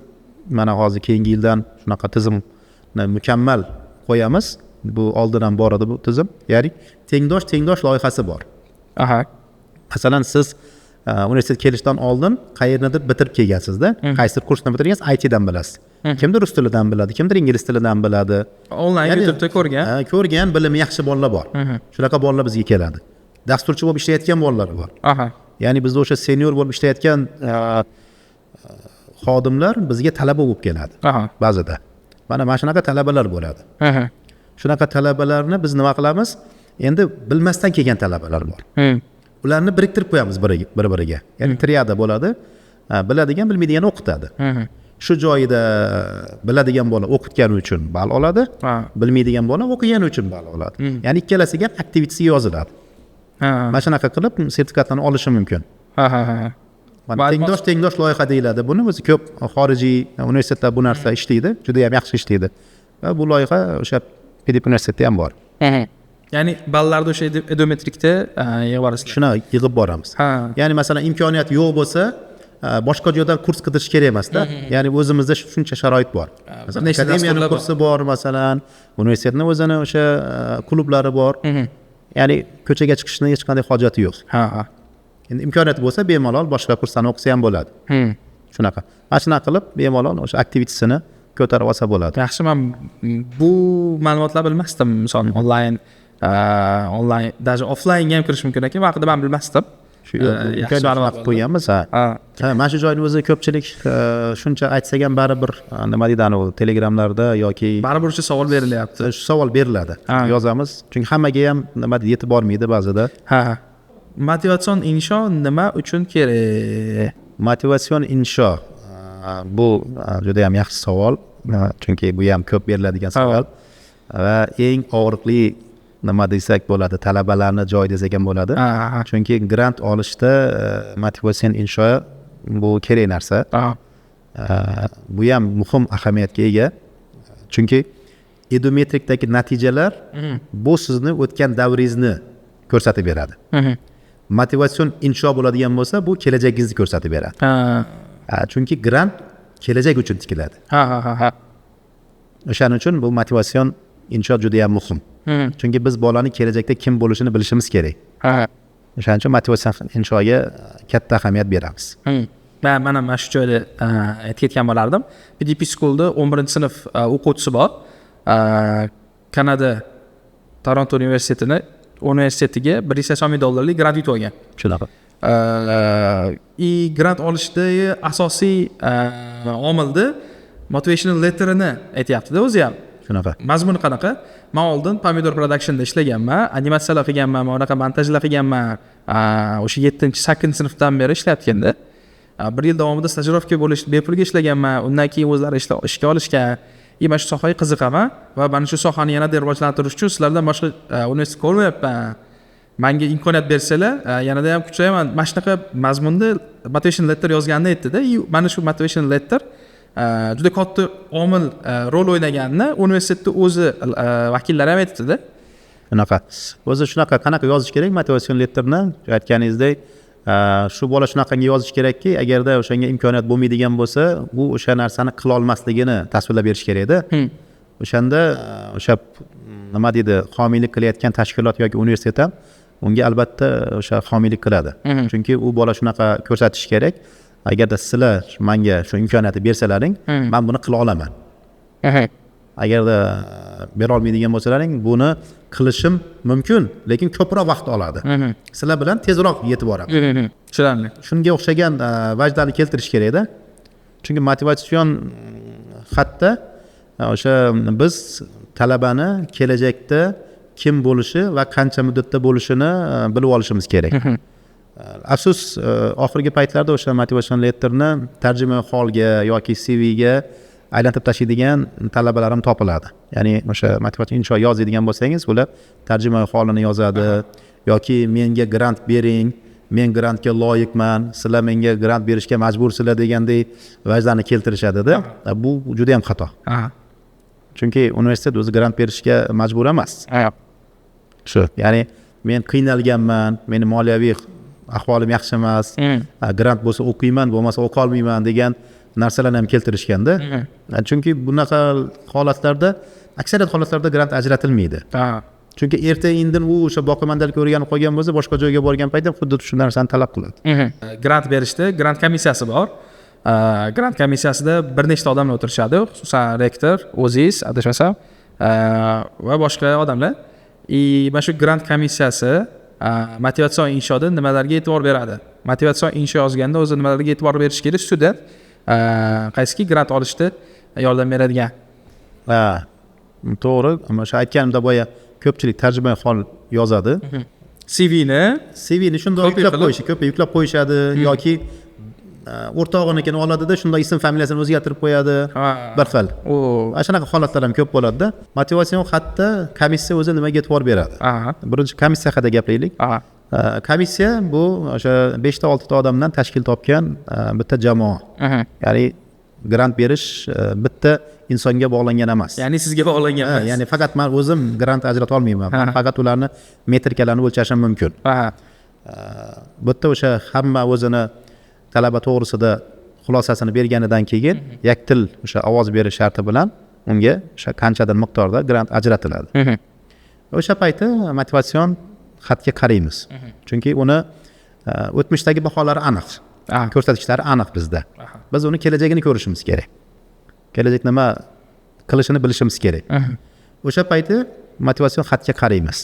mana hozir keyingi yildan shunaqa tizimni mukammal qo'yamiz. Bu oldin ham bor edi bu tizim. Ya'ni tengdosh loyihasi bor. Aha. Masalan, siz universitetga kelishdan oldin qayernidir bitirib kelgansizda, qaysidir kursni bitirgansiz, IT dan bilasiz. Kimdir rus tilidan biladi, kimdir ingliz tilidan biladi. Onlayn YouTube'da ko'rgan. Ko'rgan, bilimi yaxshi bolalar bor. Shunaqa bolalar bizga keladi. Dasturchi bo'lib ishlayotgan bolalar bor. Aha. Ya'ni bizda o'sha senior bo'lib ishlayotgan xodimlar bizga talaba bo'lib keladi. Aha. Ba'zida. Mana shunaqa talabalar bo'ladi. Aha. Shunaqa talabalarni biz nima qilamiz? Endi bilmasdan kelgan talabalar bor. Ularni biriktirib qo'yamiz bir-biriga. Ya'ni triada bo'ladi. Biladigan, bilmaydigan o'qitadi. Shu joyida biladigan bola o'qitgani uchun ball oladi, bilmaydigan bola o'qigani uchun ball oladi. Ya'ni ikkalasiga aktivitasi yoziladi. Mana shunaqa qilib sertifikatlarni olishi mumkin. Mana tengdosh loyiha deyiladi. Buni o'zi ko'p xorijiy universitetlar bu narsa ishlaydi, juda ham yaxshi ishlaydi. Va bu loyiha o'sha PDP universitetida ham bor. Ya'ni ballarni o'sha edometrikda yig'ib borasizlar. Shuni yig'ib boramiz. Ya'ni masalan imkoniyat yo'q bo'lsa, boshqa joydan kurs qidirish kerak emasda. Ya'ni o'zimizda shuncha sharoit bor. Masalan, akademiyaning kursi bor, masalan, universitetning o'zini o'sha klublari bor. Ya'ni ko'chaga chiqishning hech qanday hojati yo'q. Endi imkoniyat bo'lsa, bemalol boshqa kurslarni o'qisa ham bo'ladi. Shunaqa. Mana shunaqa qilib bemalol o'sha aktivitetini ko'tarib olsa bo'ladi. Yaxshi, men bu ma'lumotlar bilmasdim. Misol onlayn, даже offlaynga ham kirish mumkin ekan. Vaqtida men bilmasdim. Shu imkoniyat qo'yganmiz. Mana shu joyni o'zi ko'pchilik shuncha aytsak ham baribir nima deydi, u telegramlarda yoki baribir o'sha savol berilyapti. Shu savol beriladi. Yozamiz. Chunki hammaga ham nima deydi, yetib bormaydi ba'zida. Motivatsion insho nima uchun kerak? Motivatsion insho bu juda ham yaxshi savol. Chunki bu ham ko'p beriladigan savol. Va eng og'riqli nima desak bo'ladi, talabalarni joy desak ham bo'ladi. Chunki grant olishda motivatsion insho bu kerak narsa. Bu ham muhim ahamiyatga ega. Chunki edometrikdagi natijalar bu sizni o'tgan davringizni ko'rsatib beradi. Motivatsion insho bo'ladigan bo'lsa, bu kelajagingizni ko'rsatib beradi. Chunki grant kelajak uchun tikiladi. O'shaning uchun bu motivatsion insho juda ham muhim. Chunki biz bolaning kelajakda kim bo'lishini bilishimiz kerak. O'shaning uchun motivatsion inshoga katta ahamiyat beramiz. Mana shu joyda aytib ketgan bo'lardim. PDP Schoolda 11-sinf o'quvchisi bor. Kanada Toronto universitetiga $180,000 grant yutib olgan. Shunaqa. Grant olishdagi asosiy omilni motivational letterini aytyapti-da o'zi ham. Shunaqa. Mazmuni qanaqa? Men oldin Pomidor Production'da ishlaganman, animatsiyalar qilganman, unaqa montajlar qilganman. O'sha 7-8-sinfdan beri ishlayotganda. 1 yil davomida stajirovka bo'lish, bepulga ishlaganman. Undan keyin o'zlari ishga olishgan. Men shu sohaga qiziqaman va mana shu sohani yanada rivojlantirish uchun sizlardan boshqa universitet ko'rmayapman. Menga imkoniyat bersalar, yanada ham kuchayaman. Mana shunaqa mazmunda motivation letter yozganini aytdi-da. Mana shu motivation letter juda katta omil rol o'ynaganini universitetda o'zi vakillari ham aytdi-da. Shunaqa. O'zi shunaqa qanaqa yozish kerak motivation letterni? Aytganingizdek, shu bola shunaqangi yozish kerakki, agarda o'shanga imkoniyat bo'lmaydigan bo'lsa, bu o'sha narsani qila olmasligini tasvirlab berish kerak-da. O'shanda o'sha nima deydi, homiylik qilayotgan tashkilot yoki universitet ham unga albatta o'sha homiylik qiladi. Chunki u bola shunaqa ko'rsatish kerak. Agarda sizlar menga shu imkoniyatni bersalaring, men buni qila olaman. Agarda bera olmaydigan bo'lsalaring, buni qilishim mumkin, lekin ko'proq vaqt oladi. Sizlar bilan tezroq yetib boraman. Tushunarli. Shunga o'xshagan vajdanni keltirish kerak-da. Chunki motivatsion xatda o'sha biz talabani kelajakda kim bo'lishi va qancha muddatda bo'lishini bilib olishimiz kerak. Afsus, oxirgi paytlarda o'sha motivation letterni tarjima holga yoki CVga aylantirib tashlaydigan talabalar ham topiladi. Ya'ni o'sha motivation insho yozadigan bo'lsangiz, ular tarjima holini yozadi yoki menga grant bering, men grantga loyiqman, sizlar menga grant berishga majbursizlar degandek vajdanni keltirishadi-da. Bu juda ham xato. Chunki universitet o'zi grant berishga majbur emas. Shu, ya'ni men qiynalganman, meni moliyaviy ahvolim yaxshi emas, grant bo'lsa o'qiyman, bo'lmasa o'qiy olmayman degan narsalarni ham keltirishganda. Chunki bunaqa holatlarda, aksariyat holatlarda grant ajratilmaydi. chunki erta indin u o'sha boqimandalik o'rganib qolgan bo'lsa boshqa joyga borgan paytda xuddi shu narsani talab qiladi. Grant berishda grant komissiyasi bor. Grant komissiyasida bir nechta odamlar o'tirishadi, xususan rektor, o'zingiz adashmasam va boshqa odamlar. Mana shu grant komissiyasi motivatsion inshoda nimalarga e'tibor beradi? Motivatsion insho yozganda o'zi nimalarga e'tibor berish kerak? Student qaysiki grant olishda yordam beradigan. To'g'ri, mana shu aytganimda boya ko'pchilik tarjimai hol yozadi. CVni shunday yuklab qo'yishadi yoki o'rtog'inikini oladida shunday ism familiyasini o'zgartirib qo'yadi. Bir xil. Ana shunaqa holatlar ham ko'p bo'ladi-da. Motivatsion xatda komissiya o'zi nimaga e'tibor beradi? Birinchi komissiya haqida gapiraylik. Komissiya bu o'sha 5 ta 6 ta odamdan tashkil topgan bitta jamoa. Ya'ni grant berish bitta insonga bog'langan emas. Ya'ni sizga bog'langan emas. Ya'ni faqat men o'zim grant ajrata olmayman. Faqat ularni metrikalarni o'lchashim mumkin. Bitta o'sha hamma o'zini talaba to'g'risida xulosasini berganidan keyin yaktil o'sha ovoz berish sharti bilan unga o'sha qanchadir miqdorda grant ajratiladi. O'sha payti motivatsion xatga qaraymiz. Chunki uni o'tmishdagi baholari aniq. Ko'rsatkichlari aniq bizda. Biz uni kelajagini ko'rishimiz kerak. Kelajak nima qilishini bilishimiz kerak. O'sha payti motivatsion xatga qaraymiz.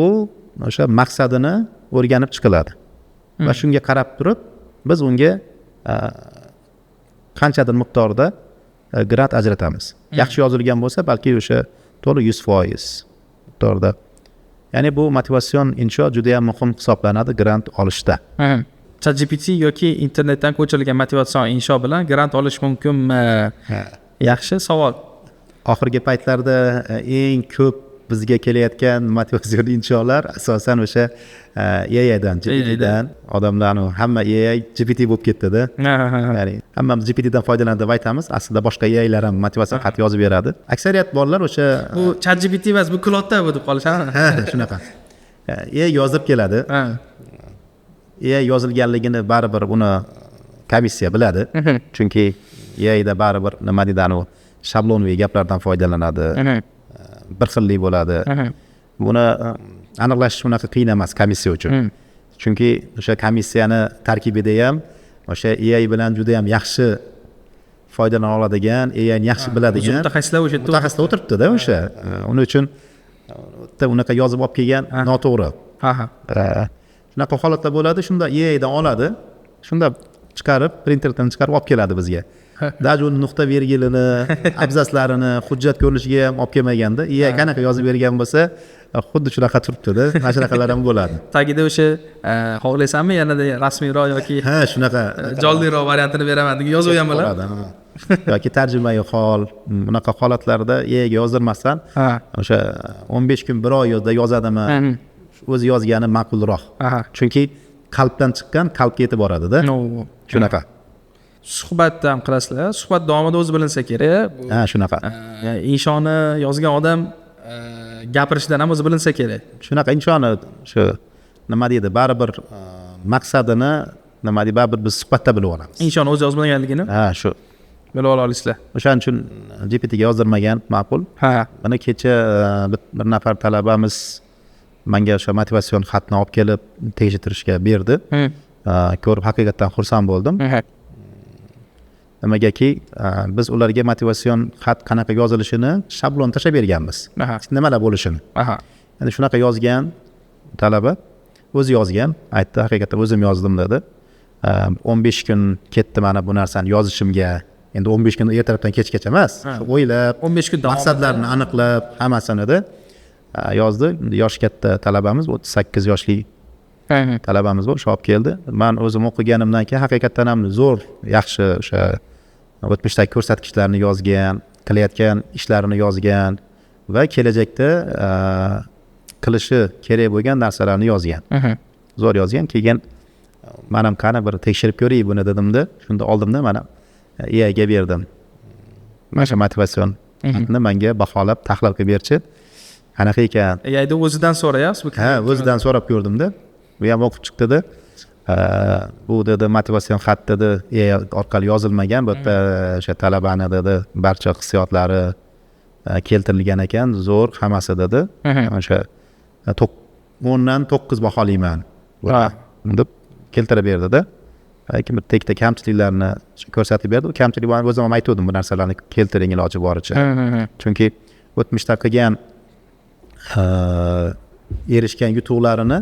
U o'sha maqsadini o'rganib chiqiladi. Va shunga qarab turib biz unga qanchadir miqdorda grant ajratamiz. Yaxshi yozilgan bo'lsa balki o'sha to'liq 100% miqdorda. Ya'ni bu motivatsion insho juda ham muhim hisoblanadi grant olishda. ChatGPT yoki internetdan ko'chirilgan motivatsion insho bilan grant olish mumkinmi? Yaxshi savol. Oxirgi paytlarda eng ko'p bizga kelayotgan motivatsion insholar asosan o'sha AIdan, GPTdan odamlarni hamma AI GPT bo'lib ketdi-da. Ya'ni hammamiz GPTdan foydalanadi deb aytamiz. Aslida boshqa AIlar ham motivatsion xat yozib beradi. Aksariyat bolalar o'sha bu ChatGPT emas, bu Claude'da deb qolishadi. Shunaqa. AI yozib keladi. AI yozilganligini baribir uni komissiya biladi. Chunki AIda baribir nima deydi, shablonviy gaplardan foydalanadi. Bir xillik bo'ladi. Buni aniqlash unaqa qiyin emas komissiya uchun. Chunki o'sha komissiyani tarkibida ham o'sha AI bilan juda ham yaxshi foydalana oladigan, AIni yaxshi biladigan mutaxassislar o'sha yerda mutaxassislar o'tiribdi-da o'sha. Uning uchun unaqa yozib olib kelgan noto'g'ri. Shunaqa holatlar bo'ladi, shunda AIdan oladi, shunda chiqarib, printerdan chiqarib olib keladi bizga. Даже uni nuqta vergilini, abzatslarini, hujjat ko'rinishiga ham olib kelmaganda, AI qanaqa yozib bergan bo'lsa, xuddi shunaqa turibdi-da. Mana shunaqalar ham bo'ladi. Tagida o'sha xohlaysanmi yanada rasmiyroq yoki shunaqa jonliroq variantini beraman deb yozib qo'ygan bo'ladi. Yoki tarjimai hol, bunaqa holatlarda AIga yozdirmasdan, o'sha 15 kun 1 oyda yozadimi? O'zi yozgani ma'qulroq. Chunki qalbdan chiqqan qalbga yetib boradi-da. Shunaqa. Suhbatda ham qilasizlar. Suhbat davomida o'zi bilinsa kerak. Shunaqa. Inshoni yozgan odam gapirishidan ham o'zi bilinsa kerak. Shunaqa inshoni shu nima deydi, baribir maqsadini nima deydi, baribir biz suhbatda bilib olamiz. Inshoni o'zi yozmaganligini. Shu. Bilib olasizlar. O'shaning uchun GPTga yozdirmagan ma'qul. Mana kecha bir nafar talabamiz menga o'sha motivatsion xatni olib kelib tekshirtirishga berdi. Ko'rib haqiqatan xursand bo'ldim. Nimagaki biz ularga motivatsion xat qanaqa yozilishini shablon tashlab berganmiz. Nimalar bo'lishini. Ya'ni shunaqa yozgan talaba o'zi yozgan, aytdi, haqiqatan o'zim yozdim dedi. 15 kun ketdi mana bu narsani yozishimga. Endi 15 kun ertalabdan kechgacha emas, o'ylab, 15 kun maqsadlarni aniqlab, hammasini yozdi. Yosh katta talabamiz, 38 yoshli talabamiz bor, olib keldi. Men o'zim o'qiganimdan keyin haqiqatan ham zo'r, yaxshi o'sha o'tmishdagi ko'rsatkichlarni yozgan, qilayotgan ishlarini yozgan va kelajakda qilishi kerak bo'lgan narsalarni yozgan. Zo'r yozgan. Keyin men ham qani bir tekshirib ko'ray buni dedimda, shunda oldimda mana AIga berdim. Mana shu motivatsion xatni menga baholab tahlil qilib berchi. Qanaqa ekan? AIda o'zidan so'rayapsiz? O'zidan so'rab ko'rdimda. Bu ham o'qib chiqdi-da. Bu dedi motivatsion xat dedi AI orqali yozilmagan, bu yerda o'sha talabani dedi barcha hissiyotlari, keltirilgan ekan, zo'r hammasi dedi. O'sha 10dan 9 baholayman deb keltirib berdida. Lekin bir tekda kamchiliklarni ko'rsatib berdi. Kamchilik bilan o'zim ham aytdim bu narsalarni keltiring iloji boricha. Chunki o'tmishda qilgan erishgan yutuqlarini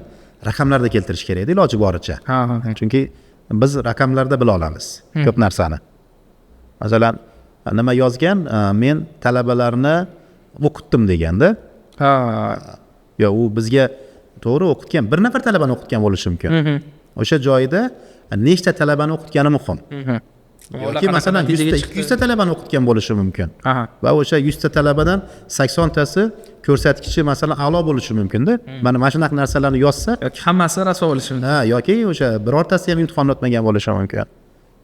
raqamlarda keltirish kerak edi iloji boricha. Chunki biz raqamlarda bila olamiz ko'p narsani. Masalan, nima yozgan? Men talabalarni o'qitdim deganda. Yo, u bizga to'g'ri o'qitgan, bir nafar talabani o'qitgan bo'lishi mumkin. O'sha joyda nechta talabani o'qitgani muhim. Yoki masalan 100 ta talabani o'qitgan bo'lishi mumkin. Va o'sha 100 ta talabadan 80 tasi ko'rsatkichi masalan a'lo bo'lishi mumkin-da. Mana shunaqa narsalarni yozsa yoki hammasi rasvo bo'lishi mumkin. Yoki o'sha birortasi ham imtihon o'tmagan bo'lishi mumkin.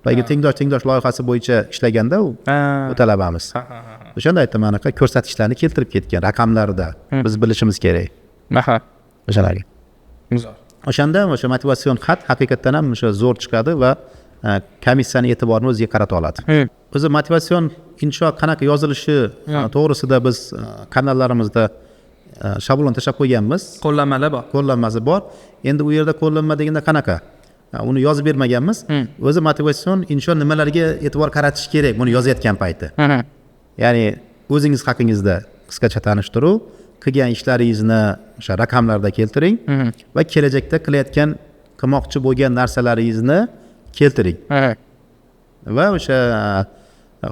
Balki tengdosh loyihasi bo'yicha ishlaganda u talabamiz. O'shanda aytdim, anaqa ko'rsatkichlarni keltirib ketgan raqamlarda biz bilishimiz kerak. O'shalarga. O'shanda o'sha motivatsion xat haqiqatdan ham o'sha zo'r chiqadi va komissiyani e'tiborini o'ziga qarata oladi. O'zi motivatsion insho qanaqa yozilishi to'g'risida biz kanallarimizda shablon tashlab qo'yganmiz. Qo'llanmalar bor. Qo'llanmasi bor. Endi u yerda qo'llanma deganda qanaqa? Uni yozib bermaganmiz. O'zi motivatsion insho nimalarga e'tibor qaratish kerak buni yozayotgan payti. Ya'ni o'zingiz haqingizda qisqacha tanishtiruv, qilgan ishlaringizni o'sha raqamlarda keltiring va kelajakda qilmoqchi bo'lgan narsalaringizni keltiring. Va o'sha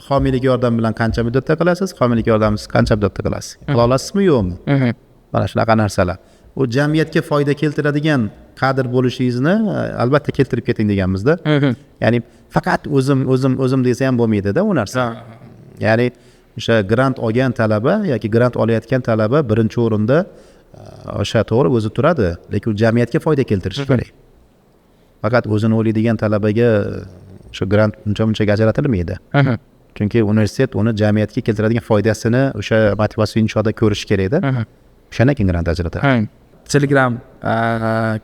homiylik yordam bilan qancha muddatda qilasiz, homiylik yordamsiz qancha muddatda qilasiz. Qila olasizmi, yo'qmi? Mana shunaqa narsalar. U jamiyatga foyda keltiradigan kadr bo'lishingizni albatta keltirib keting deganmizda. Ya'ni faqat o'zim desa ham bo'lmaydi-da u narsa. Ya'ni o'sha grant olgan talaba yoki grant olayotgan talaba birinchi o'rinda o'sha to'g'ri o'zi turadi, lekin jamiyatga foyda keltirishi kerak. Faqat o'zini o'ylaydigan talabaga o'sha grant uncha ajratilmaydi. Chunki universitet uni jamiyatga keltiradigan foydasini o'sha motivatsion inshoda ko'rish kerak-da. O'shandan keyin grant ajratadi. Telegram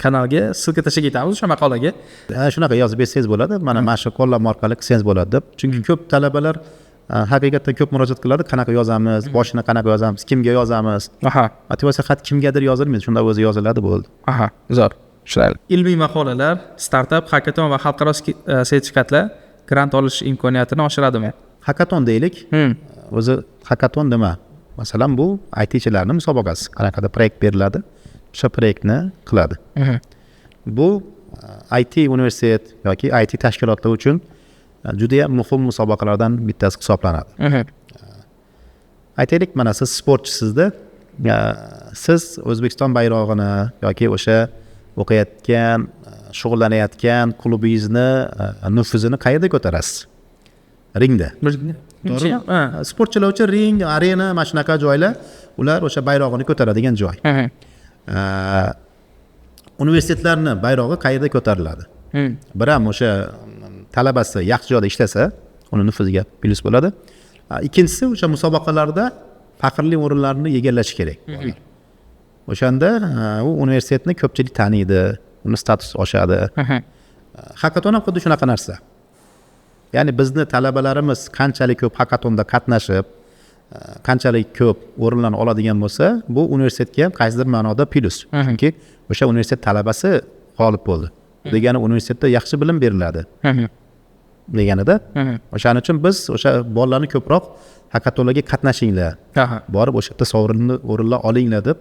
kanalga ssilka tashlab ketamiz o'sha maqolaga. Shunaqa yozib bersangiz bo'ladi. Mana shu qo'llanma orqali qilsangiz bo'ladi deb. Chunki ko'p talabalar haqiqatdan ko'p murojaat qiladi, qanaqa yozamiz, boshini qanaqa yozamiz, kimga yozamiz. Motivatsiya xat kimgadir yozilmaydi, shunda o'zi yoziladi bo'ldi. Zo'r. Chiroyli. Ilmiy maqolalar, startap, hackathon va xalqaro sertifikatlar grant olish imkoniyatini oshiradimi? Hackathon deylik. O'zi hackathon nima? Masalan, bu ITchilarning musobaqasi. Qanaqadir proyekt beriladi, o'sha proyektni qiladi. Bu IT universitet yoki IT tashkilotlar uchun juda ham muhim musobaqalardan bittasi hisoblanadi. Aytaylik, mana siz sportchisizda, siz O'zbekiston bayrog'ini yoki o'sha o'qiyotgan, shug'ullanayotgan klubingizni nufuzini qayerda ko'tarasiz? Ringda. Sportchilar uchun ring, arena, mana shunaqa joylar, ular o'sha bayrog'ini ko'taradigan joy. Universitetlarni bayrog'i qayerda ko'tariladi? Bir ham o'sha talabasi yaxshi joyda ishlasa, uni nufuziga plyus bo'ladi. Ikkinchisi, o'sha musobaqalarda faxrli o'rinlarni egallash kerak. O'shanda u universitetni ko'pchilik taniydi, uni statusi oshadi. Hackathon ham xuddi shunaqa narsa. Ya'ni bizni talabalarimiz qanchalik ko'p hackathonda qatnashib, qanchalik ko'p o'rinlarni oladigan bo'lsa, bu universitetga ham qaysidir ma'noda plyus. Chunki o'sha universitet talabasi g'olib bo'ldi. Degani universitetda yaxshi bilim beriladi. Deganida. O'shaning uchun biz o'sha bolalarni ko'proq hackathonlarga qatnashinglar. Borib o'sha yerda sovrinli o'rinlar olinglar deb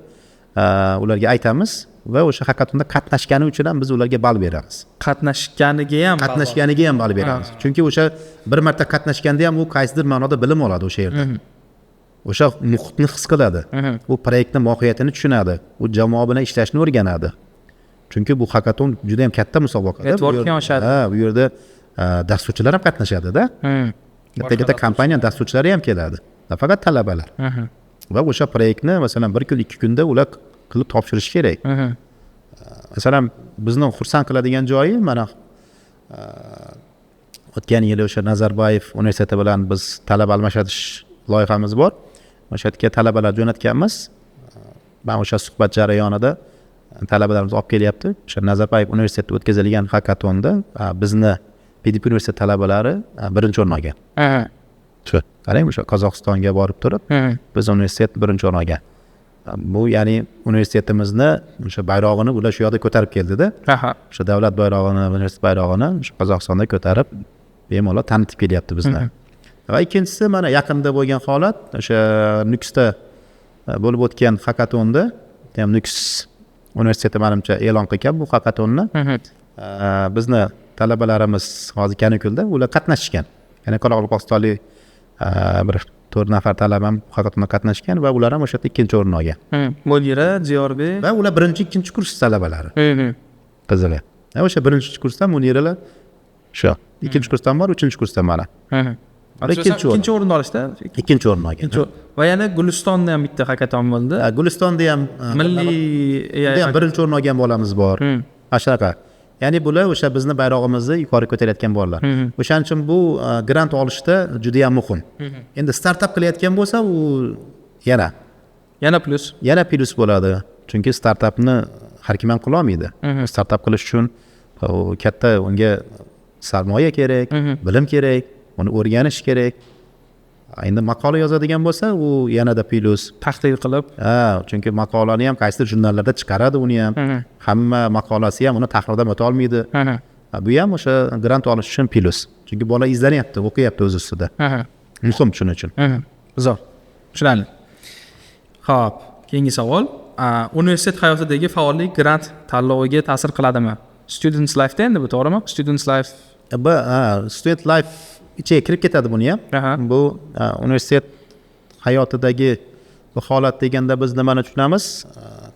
ularga aytamiz va o'sha hackathonda qatnashgani uchun ham biz ularga ball beramiz. Qatnashganiga ham ball beramiz. Chunki o'sha bir marta qatnashganda ham u qaysidir ma'noda bilim oladi o'sha yerda. O'sha muhitni his qiladi. U proyektning mohiyatini tushunadi. U jamoa bilan ishlashni o'rganadi. Chunki bu hackathon juda ham katta musobaqa. Bu yerda dasturchilar ham qatnashadi-da. Katta kompaniya dasturchilari ham keladi. Faqat talabalar. Va o'sha proyektni masalan 1 kun 2 kunda ular qilib topshirish kerak. Masalan, bizni xursand qiladigan joyi mana o'tgan yili o'sha Nazarboyev universiteti bilan biz talaba almashish loyihamiz bor. O'sha yerga talabalar jo'natganmiz. Men o'sha suhbat jarayonida talabalarimiz olib kelyapti. O'sha Nazarboyev universitetida o'tkazilgan hackathonda bizni PDP universitet talabalari birinchi o'rin olgan. shu qarang o'sha Qozog'istonga borib turib biz universitet birinchi o'rin olgan. Bu ya'ni universitetimizni o'sha bayrog'ini ular shu yoqda ko'tarib keldida. O'sha davlat bayrog'ini, universitet bayrog'ini o'sha Qozog'istonda ko'tarib bemalol tanitib kelyapti bizni. Va ikkinchisi mana yaqinda bo'lgan holat o'sha Nukusda bo'lib o'tgan hakatonda, ham Nukus universiteti menimcha e'lon qilgan bu hakatonni. Bizni talabalarimiz hozir kanikulda ular qatnashgan. Ya'ni qoraqalpog'istonlik bir 4 nafar talabam hakatonda qatnashgan va ular ham o'sha yerda ikkinchi o'rin olgan. Mo'lira, Diyorbek Va ular birinchi, ikkinchi kurs talabalari. Qizig'i. O'sha birinchi kursdan Muniralar shu. Ikkinchi kursdan bor, uchinchi kursdan mana. ikkinchi o'rin olishda. Ikkinchi o'rin olgan. Va yana Gulistonda ham bitta hakaton bo'ldi. Gulistonda ham milliy birinchi o'rin olgan bolamiz bor. Shunaqa. Ya'ni bular o'sha bizni bayrog'imizni yuqori ko'tarayotgan bolalar. O'shaning uchun bu grant olishda juda ham muhim. Endi startap qilayotgan bo'lsa, u yana plus bo'ladi. Chunki startapni har kim ham qila olmaydi. Startap qilish uchun katta unga sarmoya kerak, bilim kerak, uni o'rganish kerak. Endi maqola yozadigan bo'lsa, u yanada plus tahlil qilib, chunki maqolani ham qaysi jurnallarda chiqaradi uni ham. Hamma maqolasi ham uni tahlildan o'ta olmaydi. Bu ham o'sha grant olish uchun plus. Chunki bola izlanyapti, o'qiyapti o'z ustida. Muhim shuning uchun. Zo'r. Tushunarli. Xo'p, keyingi savol. Universitet hayotidagi faollik grant tanloviga ta'sir qiladimi? Students life endi bu to'g'rimi? Students life. Student life ichiga kirib ketadi buni ham. Bu universitet hayotidagi bu holat deganda biz nimani tushunamiz?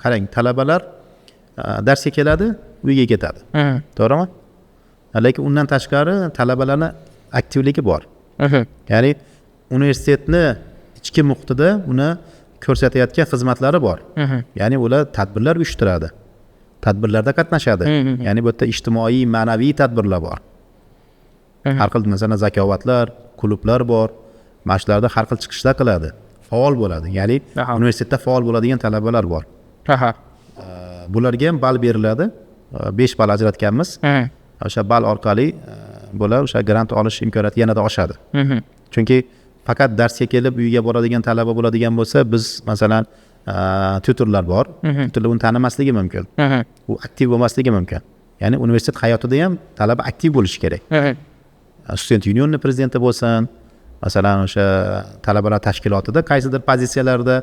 Qarang, talabalar darsga keladi, uyga ketadi. To'g'rimi? Lekin undan tashqari talabalarning aktivligi bor. Ya'ni universitetni ichki muhitida uni ko'rsatayotgan xizmatlari bor. Ya'ni ular tadbirlar uyushtiradi. Tadbirlarda qatnashadi. Ya'ni bu yerda ijtimoiy, ma'naviy tadbirlar bor. Har xil masalan zakovatlar, klublar bor. Mashlarda har xil chiqishlar qiladi. Faol bo'ladi. Ya'ni universitetda faol bo'ladigan talabalar bor. Bularga ham ball beriladi. 5 ball ajratganmiz. O'sha ball orqali bular o'sha grant olish imkoniyati yanada oshadi. Chunki faqat darsga kelib uyiga boradigan talaba bo'ladigan bo'lsa, biz masalan tutorlar bor. Tutorlar uni tanimasligi mumkin. U aktiv bo'lmasligi mumkin. Ya'ni universitet hayotida ham talaba aktiv bo'lishi kerak. Student Union'ni prezidenti bo'lsin, masalan o'sha talabalar tashkilotida qaysidir pozitsiyalarda,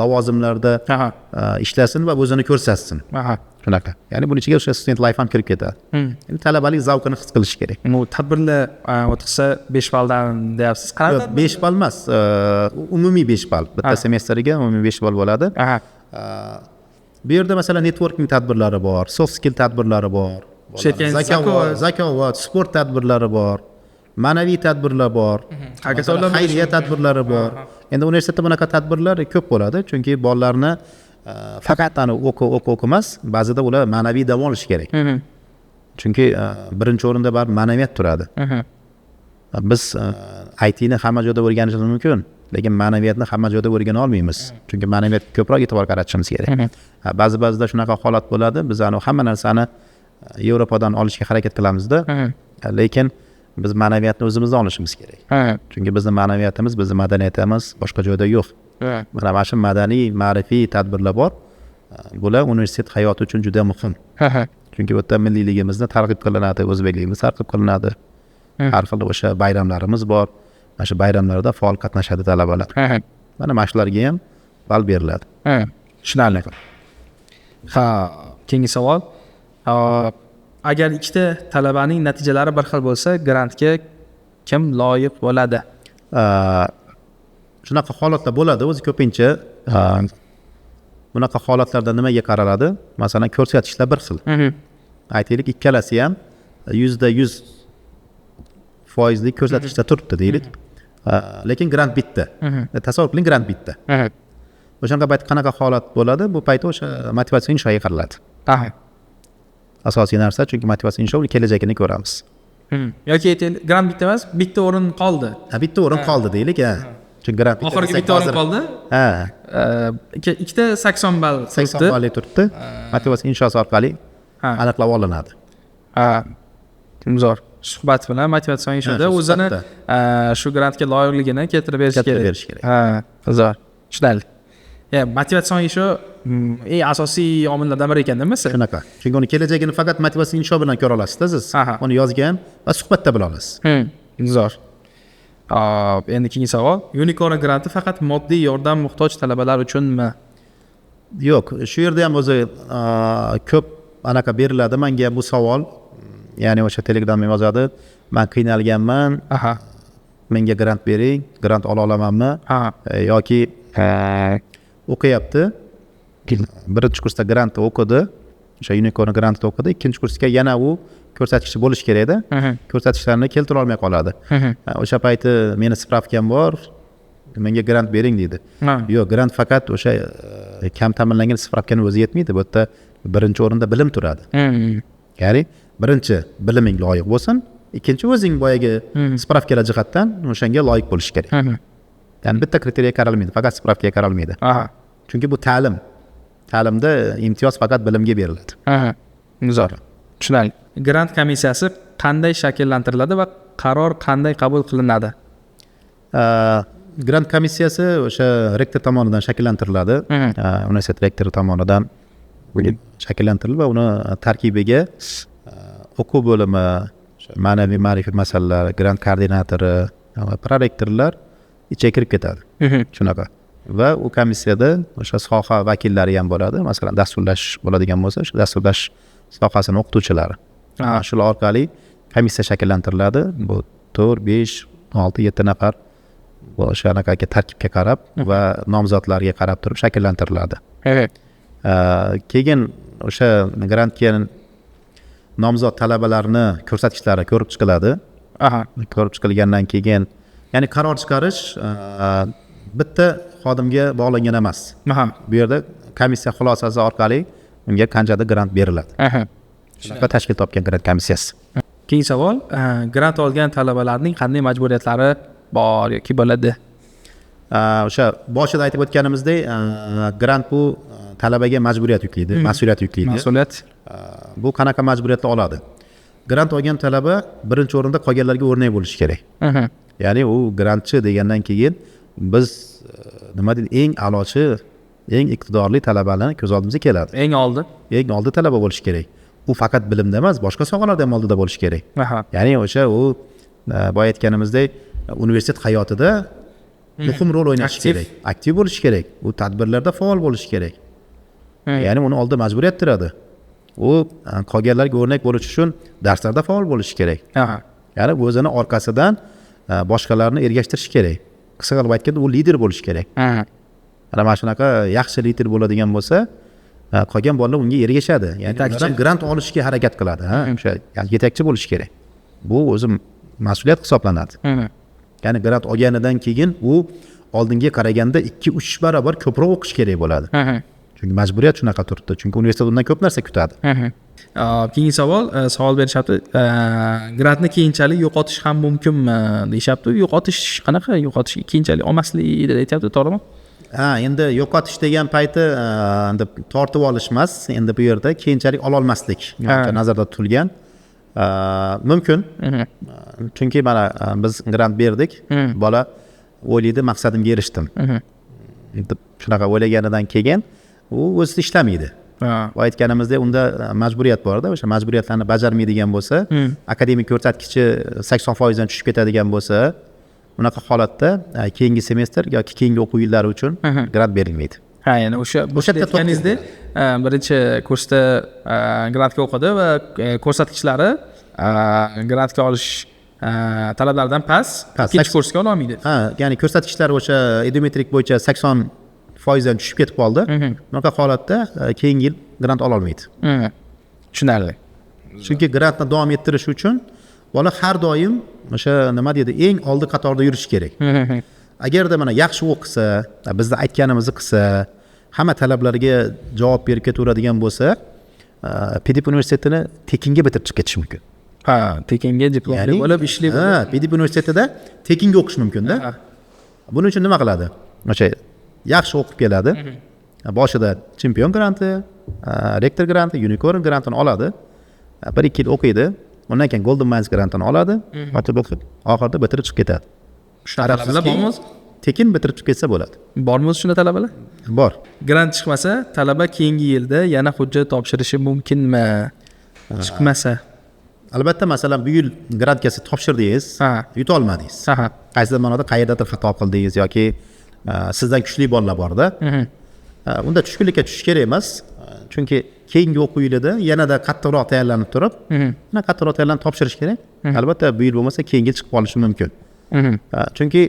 lavozimlarda ishlasin va o'zini ko'rsatsin. Shunaqa. Ya'ni buning ichiga o'sha student life ham kirib ketadi. Endi talabalik zavqini his qilish kerak. Bu tadbirlar o'tsa 5 balldan deyapsiz. Qanaqa? 5 ball emas, umumiy 5 ball. Bitta semestrga umumiy 5 ball bo'ladi. Bu yerda masalan networking tadbirlari bor, soft skill tadbirlari bor. Zakovat, sport tadbirlari bor. Ma'naviy tadbirlar bor. Xayriya tadbirlari bor. Endi universitetda bunaqa tadbirlar ko'p bo'ladi, chunki bolalarni faqat o'qi emas, ba'zida ular ma'naviy dam olishi kerak. Chunki birinchi o'rinda baribir ma'naviyat turadi. Biz ITni hamma joyda o'rganishimiz mumkin, lekin ma'naviyatni hamma joyda o'rgana olmaymiz. Chunki ma'naviyatga ko'proq e'tibor qaratishimiz kerak. Ba'zida shunaqa holat bo'ladi, biz hamma narsani Yevropadan olishga harakat qilamizda, lekin biz ma'naviyatni o'zimizdan olishimiz kerak. Chunki bizning ma'naviyatimiz, bizning madaniyatimiz boshqa joyda yo'q. Mana shu madaniy, ma'rifiy tadbirlar bor. Bular universitet hayoti uchun juda muhim. Chunki bu yerda milliyligimizni targ'ib qilinadi, o'zbekligimiz targ'ib qilinadi. Har xil o'sha bayramlarimiz bor. Mana shu bayramlarda faol qatnashadi talabalar. Mana shularga ham ball beriladi. Tushunarli. Keyingi savol. Agar ikkita talabaning natijalari bir xil bo'lsa, grantga kim loyiq bo'ladi? Shunaqa holatlar bo'ladi. O'zi ko'pincha bunaqa holatlarda nimaga qaraladi? Masalan, ko'rsatishlar bir xil. Aytaylik, ikkalasi ham 100% ko'rsatishda turibdi deylik. Lekin grant bitta. Tasavvur qiling, grant bitta. O'shanga payt qanaqa holat bo'ladi? Bu paytda o'sha motivatsiya inshoga qariladi. Asosiy narsa, chunki motivatsiya insho kelajagini ko'ramiz. Yoki grant bitta emas, bitta o'rin qoldi. Bitta o'rin qoldi deylik, Chunki grant oxirgi bitta o'rin qoldi. Ikkita 80 ball turibdi. 80 ball turibdi. Motivatsiya inshosi orqali aniqlab olinadi. Zo'r. suhbat bilan motivatsion ishida shu o'zini suhbatda. shu grantga loyiqligini keltirib berish Keltirib kerak. berish kerak. Ha, zo'r. Tushunarli. Motivatsion ishi eng asosiy omillardan biri ekan nima siz? Shunaqa. Chunki uni kelajagini faqat motivatsion insho bilan ko'ra olasizda siz. Aha. Uni yozgan va suhbatda bila olasiz. Zo'r. Endi keyingi savol. Unicorn granti faqat moddiy yordam muhtoj talabalar uchunmi? Yo'q, shu yerda ham o'zi ko'p anaqa beriladi menga bu savol. Ya'ni o'sha Telegramga yozadi. Men qiynalganman. Aha. Menga grant bering, grant ola olamanmi? Yoki o'qiyapti. Birinchi kursda grant o'qidi. O'sha Unicorn grantda o'qidi. Ikkinchi kursga yana u ko'rsatkichi bo'lish kerak-da. Ko'rsatkichlarni keltira olmay qoladi. O'sha payti meni spravkam bor. Menga grant bering deydi. Yo'q, grant faqat o'sha kam ta'minlangan spravkani o'zi yetmaydi. Bu yerda birinchi o'rinda bilim turadi. Ya'ni birinchi biliming loyiq bo'lsin, ikkinchi o'zing boyagi spravkalar jihatdan o'shanga loyiq bo'lish kerak. Ya'ni bitta kriteriyaga qaralmaydi, faqat spravkaga qaralmaydi. Chunki bu ta'lim. Ta'limda imtiyoz faqat bilimga beriladi. Zo'r. Tushunarli. Grant komissiyasi qanday shakllantiriladi va qaror qanday qabul qilinadi? Grant komissiyasi o'sha rektor tomonidan shakllantiriladi. Universitet rektori tomonidan shakllantirilib va uni tarkibiga o'quv bo'limi, ma'naviy ma'rifiy masalalar, grant koordinatori va prorektorlar ichiga kirib ketadi. Shunaqa. Va u komissiyada o'sha soha vakillari ham bo'ladi. Masalan, dasturlash bo'ladigan bo'lsa, o'sha dasturlash sohasini o'qituvchilari. Shular orqali komissiya shakllantiriladi. Bu 4, 5, 6, 7 nafar o'sha anaqaga tarkibga qarab va nomzodlarga qarab turib shakllantiriladi. Keyin o'sha grantga nomzod talabalarni ko'rsatkichlari ko'rib chiqiladi. Ko'rib chiqilgandan keyin, ya'ni qaror chiqarish bitta xodimga bog'langan emas. Bu yerda komissiya xulosasi orqali unga qanchadir grant beriladi. Shunaqa tashkil topgan grant komissiyasi. Keyingi savol, grant olgan talabalarning qanday majburiyatlari bor yoki bo'ladi? O'sha boshida aytib o'tganimizdek, grant bu talabaga majburiyat yuklaydi, mas'uliyat yuklaydi. Mas'uliyat. Bu qanaqa majburiyatlar oladi? Grant olgan talaba birinchi o'rinda qolganlarga o'rnak bo'lishi kerak. Ya'ni u grantchi degandan keyin biz nima deydi, eng a'lochi, eng iqtidorli talabalarni ko'z oldimizga keladi. Eng oldi talaba bo'lishi kerak. U faqat bilimda emas, boshqa sohalarda ham oldida bo'lishi kerak. Ya'ni o'sha u boya aytganimizdek, universitet hayotida muhim rol o'ynashi kerak, aktiv bo'lishi kerak, u tadbirlarda faol bo'lishi kerak. Ya'ni uni oldida majburiyat turadi. U qolganlarga o'rnak bo'lish uchun darslarda faol bo'lishi kerak. Ya'ni o'zini orqasidan boshqalarni ergashtirish kerak. Qisqa qilib aytganda, u lider bo'lishi kerak. Mana shunaqa yaxshi lider bo'ladigan bo'lsa, qolgan bolalar unga ergashadi. Ya'ni ulardan grant olishga harakat qiladi. O'sha yetakchi bo'lishi kerak. Bu o'zi mas'uliyat hisoblanadi. Ya'ni grant olganidan keyin u oldinga qaraganda 2-3 barobar ko'proq o'qish kerak bo'ladi. Chunki majburiyat shunaqa turibdi. Chunki universitet undan ko'p narsa kutadi. Keyingi savol berishyapti. Grantni keyinchalik yo'qotish ham mumkinmi deyapti. Yo'qotish qanaqa? Yo'qotish keyinchalik olmaslik deb aytyapti, to'g'rimi? Endi yo'qotish degan payti endi tortib olish emas, endi bu yerda keyinchalik ola olmaslik nazarda tutilgan. Mumkin. Chunki mana biz grant berdik. Bola o'ylaydi, maqsadimga erishdim. Endi shunaqa o'ylaganidan keyin u o'zi ishlamaydi. Aytganimizdek, unda majburiyat bor-da, o'sha majburiyatlarni bajarmaydigan bo'lsa, akademik ko'rsatkichi 80% dan tushib ketadigan bo'lsa, unaqa holatda keyingi semestr yoki keyingi o'quv yillari uchun grant berilmaydi. Ya'ni o'sha aytganingizdek, birinchi kursda grantga o'qidi va ko'rsatkichlari grantga olish talablaridan past, ikkinchi kursga ola olmaydi. Ya'ni ko'rsatkichlar o'sha ediometrik bo'yicha 80% dan tushib ketib qoldi. Bunaqa holatda keyingi yil grant ola olmaydi. Tushunarli. Chunki grantni davom ettirish uchun bola har doim o'sha nima deydi, eng oldi qatorda yurish kerak. Agarda mana yaxshi o'qisa, bizda aytganimizni qilsa, hamma talablarga javob berib ketaveradigan bo'lsa, PDP universitetini tekinga bitirib chiqib ketish mumkin. Tekinga diplomli bo'lib ishli bo'lib. PDP universitetida tekinga o'qish mumkin-da. Buning uchun nima qiladi? O'sha yaxshi o'qib keladi. Boshida chempion granti, rektor granti, unicorn grantini oladi. 1-2 yil o'qiydi. undan keyin Golden Mines grantini oladi, oxirida bitirib chiqib ketadi. Shunaqa talabalar bormi? Tekin bitirib chiqib ketsa bo'ladi. Bormi shunday talabalar? Bor. Grant chiqmasa, talaba keyingi yilda yana hujjat topshirishi mumkinmi? Chiqmasa. Albatta, masalan, bu yil grantga siz topshirdingiz, yuta olmadingiz. Qaysidir ma'noda qayerdadir xato qildingiz yoki sizdan kuchli bolalar borda. Unda tushkunlikka tushish kerak emas. Chunki keyingi o'quv yilida yanada qattiqroq tayyorlanib turib, yana qattiqroq tayyorlanib topshirish kerak. Albatta, bu yil bo'lmasa keyingi yil chiqib qolishi mumkin. Chunki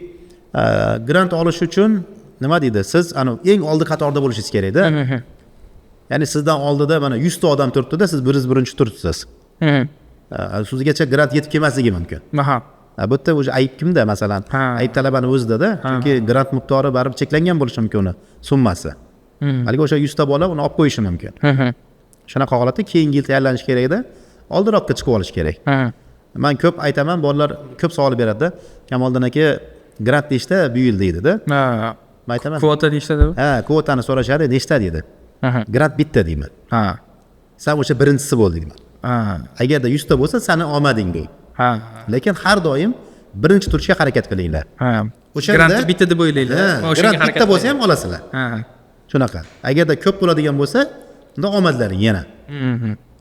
grant olish uchun nima deydi? Siz eng oldi qatorda bo'lishingiz kerak-da. Ya'ni sizdan oldida mana 100 ta odam turibdi-da, siz 101-chi turibsiz. Sizgacha grant yetib kelmasligi mumkin. Bu yerda o'zi ayb kimda, masalan? Ayb talabani o'zida-da. Chunki grant miqdori baribir cheklangan bo'lishi mumkin uni summasi. Balki o'sha 100 ta bola uni olib qo'yishi mumkin. Shunaqa holatda keyingi yil tayyorlanish kerak-da, oldinroqqa chiqib olish kerak. Men ko'p aytaman, bolalar ko'p savol beradi-da. Kamoliddin aka, grant nechta bu yil deydi-da. Men aytaman, Kvota nechta deb? Kvotani so'rashadi, nechta deydi. Grant bitta deyman. Sen o'sha birinchisi bo'l deyman. Agarda 100 ta bo'lsa, seni omading bu. Lekin har doim birinchi turishga harakat qilinglar. Grant bitta deb o'ylanglar. Grant bitta bo'lsa ham olasizlar. Shunaqa. Agarda ko'p bo'ladigan bo'lsa, unda omadlaring yana.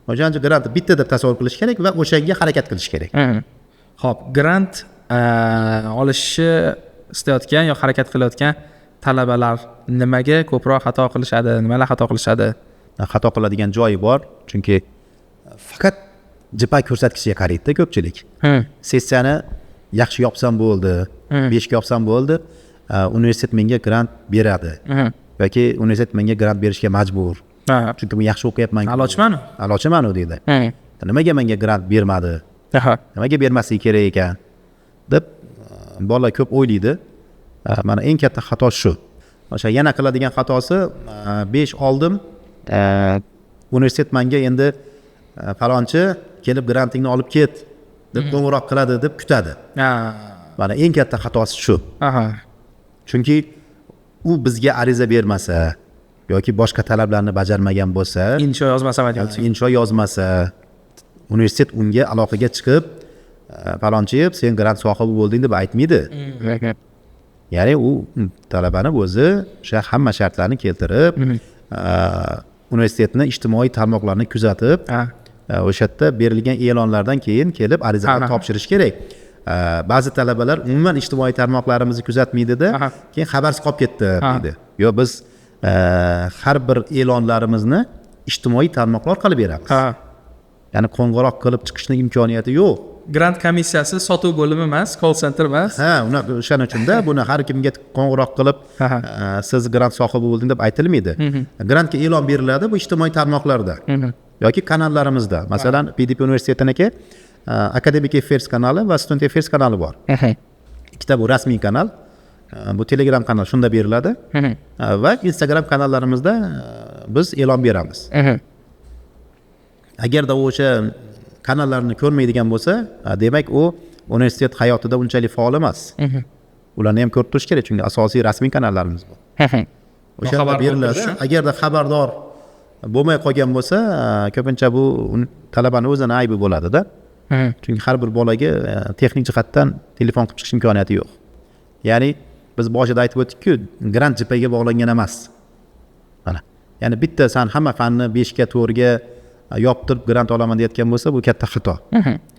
O'shaning uchun grant bitta deb tasavvur qilish kerak va o'shanga harakat qilish kerak. Xo'p, grant olishni istayotgan yo harakat qilayotgan talabalar nimaga ko'proq xato qilishadi, nimalar xato qilishadi? Xato qiladigan joyi bor, chunki faqat jipa ko'rsatkisiga qaraydi ko'pchilik. Sessiyani yaxshi yopsam bo'ldi, 5 ga yopsam bo'ldi, universitet menga grant beradi. Yoki universitet menga grant berishga majbur. Chunki men yaxshi o'qiyapman. Alochmanu? Alochmanu deydi. Nimaga menga grant bermadi? Nimaga bermasligi kerak ekan? Deb bola ko'p o'ylaydi. Mana eng katta xato shu. O'sha yana qiladigan xatosi 5 oldim, universitet menga endi falonchi kelib grantingni olib ket deb qo'ng'iroq qiladi deb kutadi. Mana eng katta xatosi shu. Chunki u bizga ariza bermasa yoki boshqa talablarni bajarmagan bo'lsa, insho yozmasa, universitet unga aloqaga chiqib, falonchi sen grant sohibi bo'lding deb aytmaydi. Ya'ni u talabani o'zi o'sha hamma shartlarni keltirib, universitetni ijtimoiy tarmoqlarini kuzatib, o'sha yerda berilgan e'lonlardan keyin kelib arizani topshirish kerak. Ba'zi talabalar umuman ijtimoiy tarmoqlarimizni kuzatmaydi-da, keyin xabarsiz qolib ketdi deydi. Yo, biz har bir e'lonlarimizni ijtimoiy tarmoqlar orqali beramiz. Ya'ni qo'ng'iroq qilib chiqishning imkoniyati yo'q. Grant komissiyasi sotuv bo'limi emas, call center emas. O'shaning uchun-da buni har kimga qo'ng'iroq qilib siz grant sohibi bo'lding deb aytilmaydi. Grantga e'lon beriladi bu ijtimoiy tarmoqlarda yoki kanallarimizda. Masalan, PDP universitetiniki Academic Affairs kanali va Student Affairs kanali bor. Ikkita bu rasmiy kanal, bu Telegram kanal shunda beriladi va Instagram kanallarimizda biz e'lon beramiz. Agarda o'sha kanallarni ko'rmaydigan bo'lsa, demak u universitet hayotida unchalik faol emas. Ularni ham ko'rib turish kerak, chunki asosiy rasmiy kanallarimiz bu. O'sha beriladi. Agarda xabardor bo'lmay qolgan bo'lsa, ko'pincha bu talabani o'zini aybi bo'ladi-da. Chunki har bir bolaga texnik jihatdan telefon qilib chiqish imkoniyati yo'q. Ya'ni biz boshida aytib o'tdik-ku, grant jipaga bog'langan emas. Mana. Ya'ni bitta san hamma fanni 5 ga 4 ga yoptirib grant olaman deyotgan bo'lsa, bu katta xato.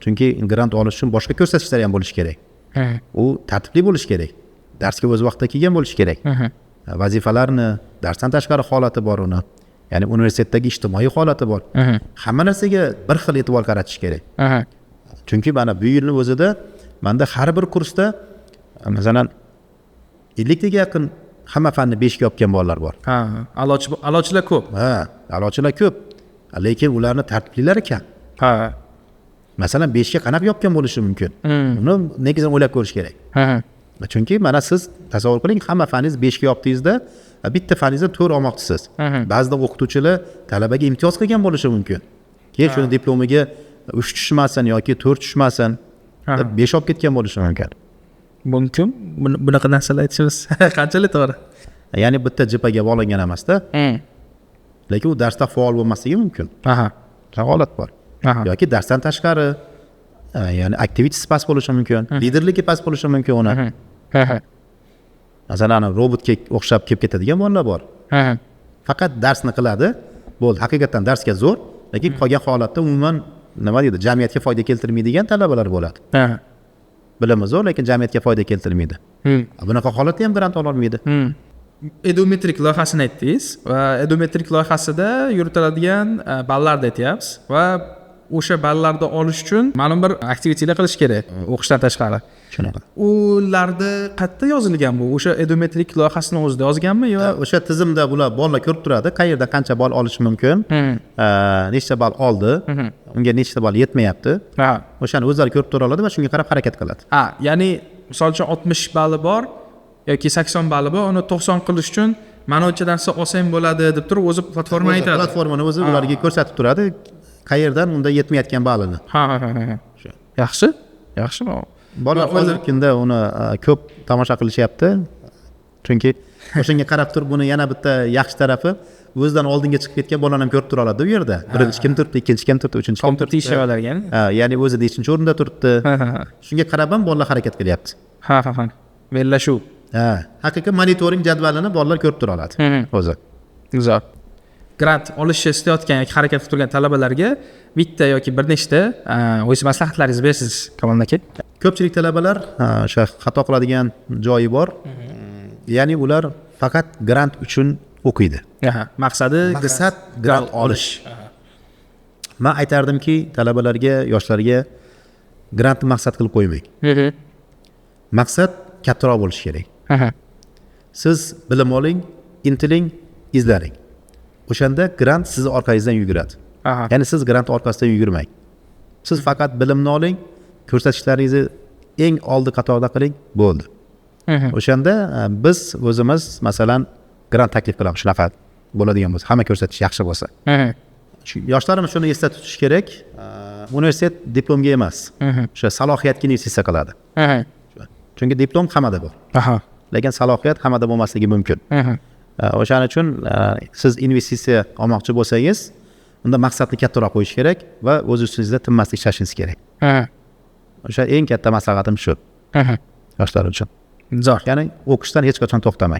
Chunki grant olish uchun boshqa ko'rsatkichlar ham bo'lishi kerak. U tartibli bo'lishi kerak. Darsga o'z vaqtida kelgan bo'lishi kerak. Vazifalarni, darsdan tashqari holati bor uni. Ya'ni universitetdagi ijtimoiy holati bor. Hamma narsaga bir xil e'tibor qaratish kerak. Chunki mana bu yilning o'zida menda har bir kursda masalan 50 taga yaqin hamma fanni 5 ga yopgan bolalar bor. Alochilar ko'p. Alochilar ko'p. Lekin ularni tartiblilar ekan. Masalan 5 ga qanaq yopgan bo'lishi mumkin. Uni negizini o'ylab ko'rish kerak. Chunki mana siz tasavvur qiling, hamma faningiz 5 ga yopdingizda, bitta faningizda 4 olmoqchisiz. Ba'zida o'qituvchilar talabaga imtiyoz qilgan bo'lishi mumkin. Keyin shuni diplomiga 3 tushmasin yoki 4 tushmasin deb 5 olib ketgan bo'lishi mumkin. Mumkin. Bunaqa narsalar aytishimiz qanchalik to'g'ri? Ya'ni bitta jipaga bog'langan emas-da. Lekin u darsda faol bo'lmasligi mumkin. Holat bor. Yoki darsdan tashqari ya'ni aktivitetisi past bo'lishi mumkin, liderligi past bo'lishi mumkin uni. Masalan, robotga o'xshab kelib ketadigan bolalar bor. Faqat darsni qiladi, bo'ldi. Haqiqatan darsga zo'r, lekin qolgan holatda umuman nima deydi, jamiyatga foyda keltirmaydigan talabalar bo'ladi. Bilimi zo'r, lekin jamiyatga foyda keltirmaydi. Bunaqa holatda ham grant ola olmaydi. Edometrik loyihasini aytdingiz va edometrik loyihasida yuritiladigan ballarni aytyapsiz va o'sha ballarni olish uchun ma'lum bir aktivitelar qilish kerak o'qishdan tashqari. Shunaqa. Ularda qayerda yozilgan bu? O'sha edometrik loyihasini o'zida yozganmi yo o'sha tizimda bular bolalar ko'rib turadi, qayerda qancha ball olishi mumkin, nechta ball oldi, unga nechta ball yetmayapti. O'shani o'zlari ko'rib tura oladi va shunga qarab harakat qiladi. Ya'ni misol uchun 60 balli bor yoki 80 balli bor, uni 90 qilish uchun mana uncha narsa olsang bo'ladi deb turib o'zi platforma aytadi. Platformani o'zi ularga ko'rsatib turadi, qayerdan unda yetmayotgan ballini. Yaxshi. Bolalar hozirgi kunda uni ko'p tomosha qilishyapti. Chunki o'shanga qarab turib buni yana bitta yaxshi tarafi o'zidan oldinga chiqib ketgan bolani ham ko'rib tura oladi u yerda. Birinchi kim turibdi, ikkinchi kim turibdi, uchinchi kim turibdi. Kompetitsiyalarga. Ya'ni o'zi 5-chi o'rinda turibdi. Shunga qarab ham bolalar harakat qilyapti. Bellashuv. Haqiqiy monitoring jadvalini bolalar ko'rib tura oladi o'zi. Go'zal. Grant olishni istayotgan yoki harakat qilib turgan talabalarga bitta yoki bir nechta o'z maslahatlaringizni berasiz, Kamol aka. Ko'pchilik talabalar o'sha xato qiladigan joyi bor. Ya'ni ular faqat grant uchun o'qiydi. Maqsad grant olish. Men aytardimki, talabalarga, yoshlarga grantni maqsad qilib qo'ymang. Maqsad kattaroq bo'lishi kerak. Siz bilim oling, intiling, izlaring. O'shanda grant sizni orqangizdan yuguradi. Ya'ni siz grant orqasidan yugurmang. Siz faqat bilimni oling, ko'rsatishlaringizni eng oldi qatorda qiling, bo'ldi. O'shanda biz o'zimiz masalan grant taklif qilamiz, shunaqa bo'ladigan bo'lsa, hamma ko'rsatish yaxshi bo'lsa. Yoshlarimiz shuni esda tutish kerak, universitet diplomga emas, o'sha salohiyatga investitsiya qiladi. Chunki diplom hammada bor. Lekin salohiyat hammada bo'lmasligi mumkin. O'shaning uchun siz investitsiya olmoqchi bo'lsangiz, unda maqsadni kattaroq qo'yish kerak va o'z ustingizda tinmaslik ishlashingiz kerak. O'sha eng katta maslahatim shu. Yoshlar uchun. Zo'r. Ya'ni o'qishdan hech qachon to'xtamang.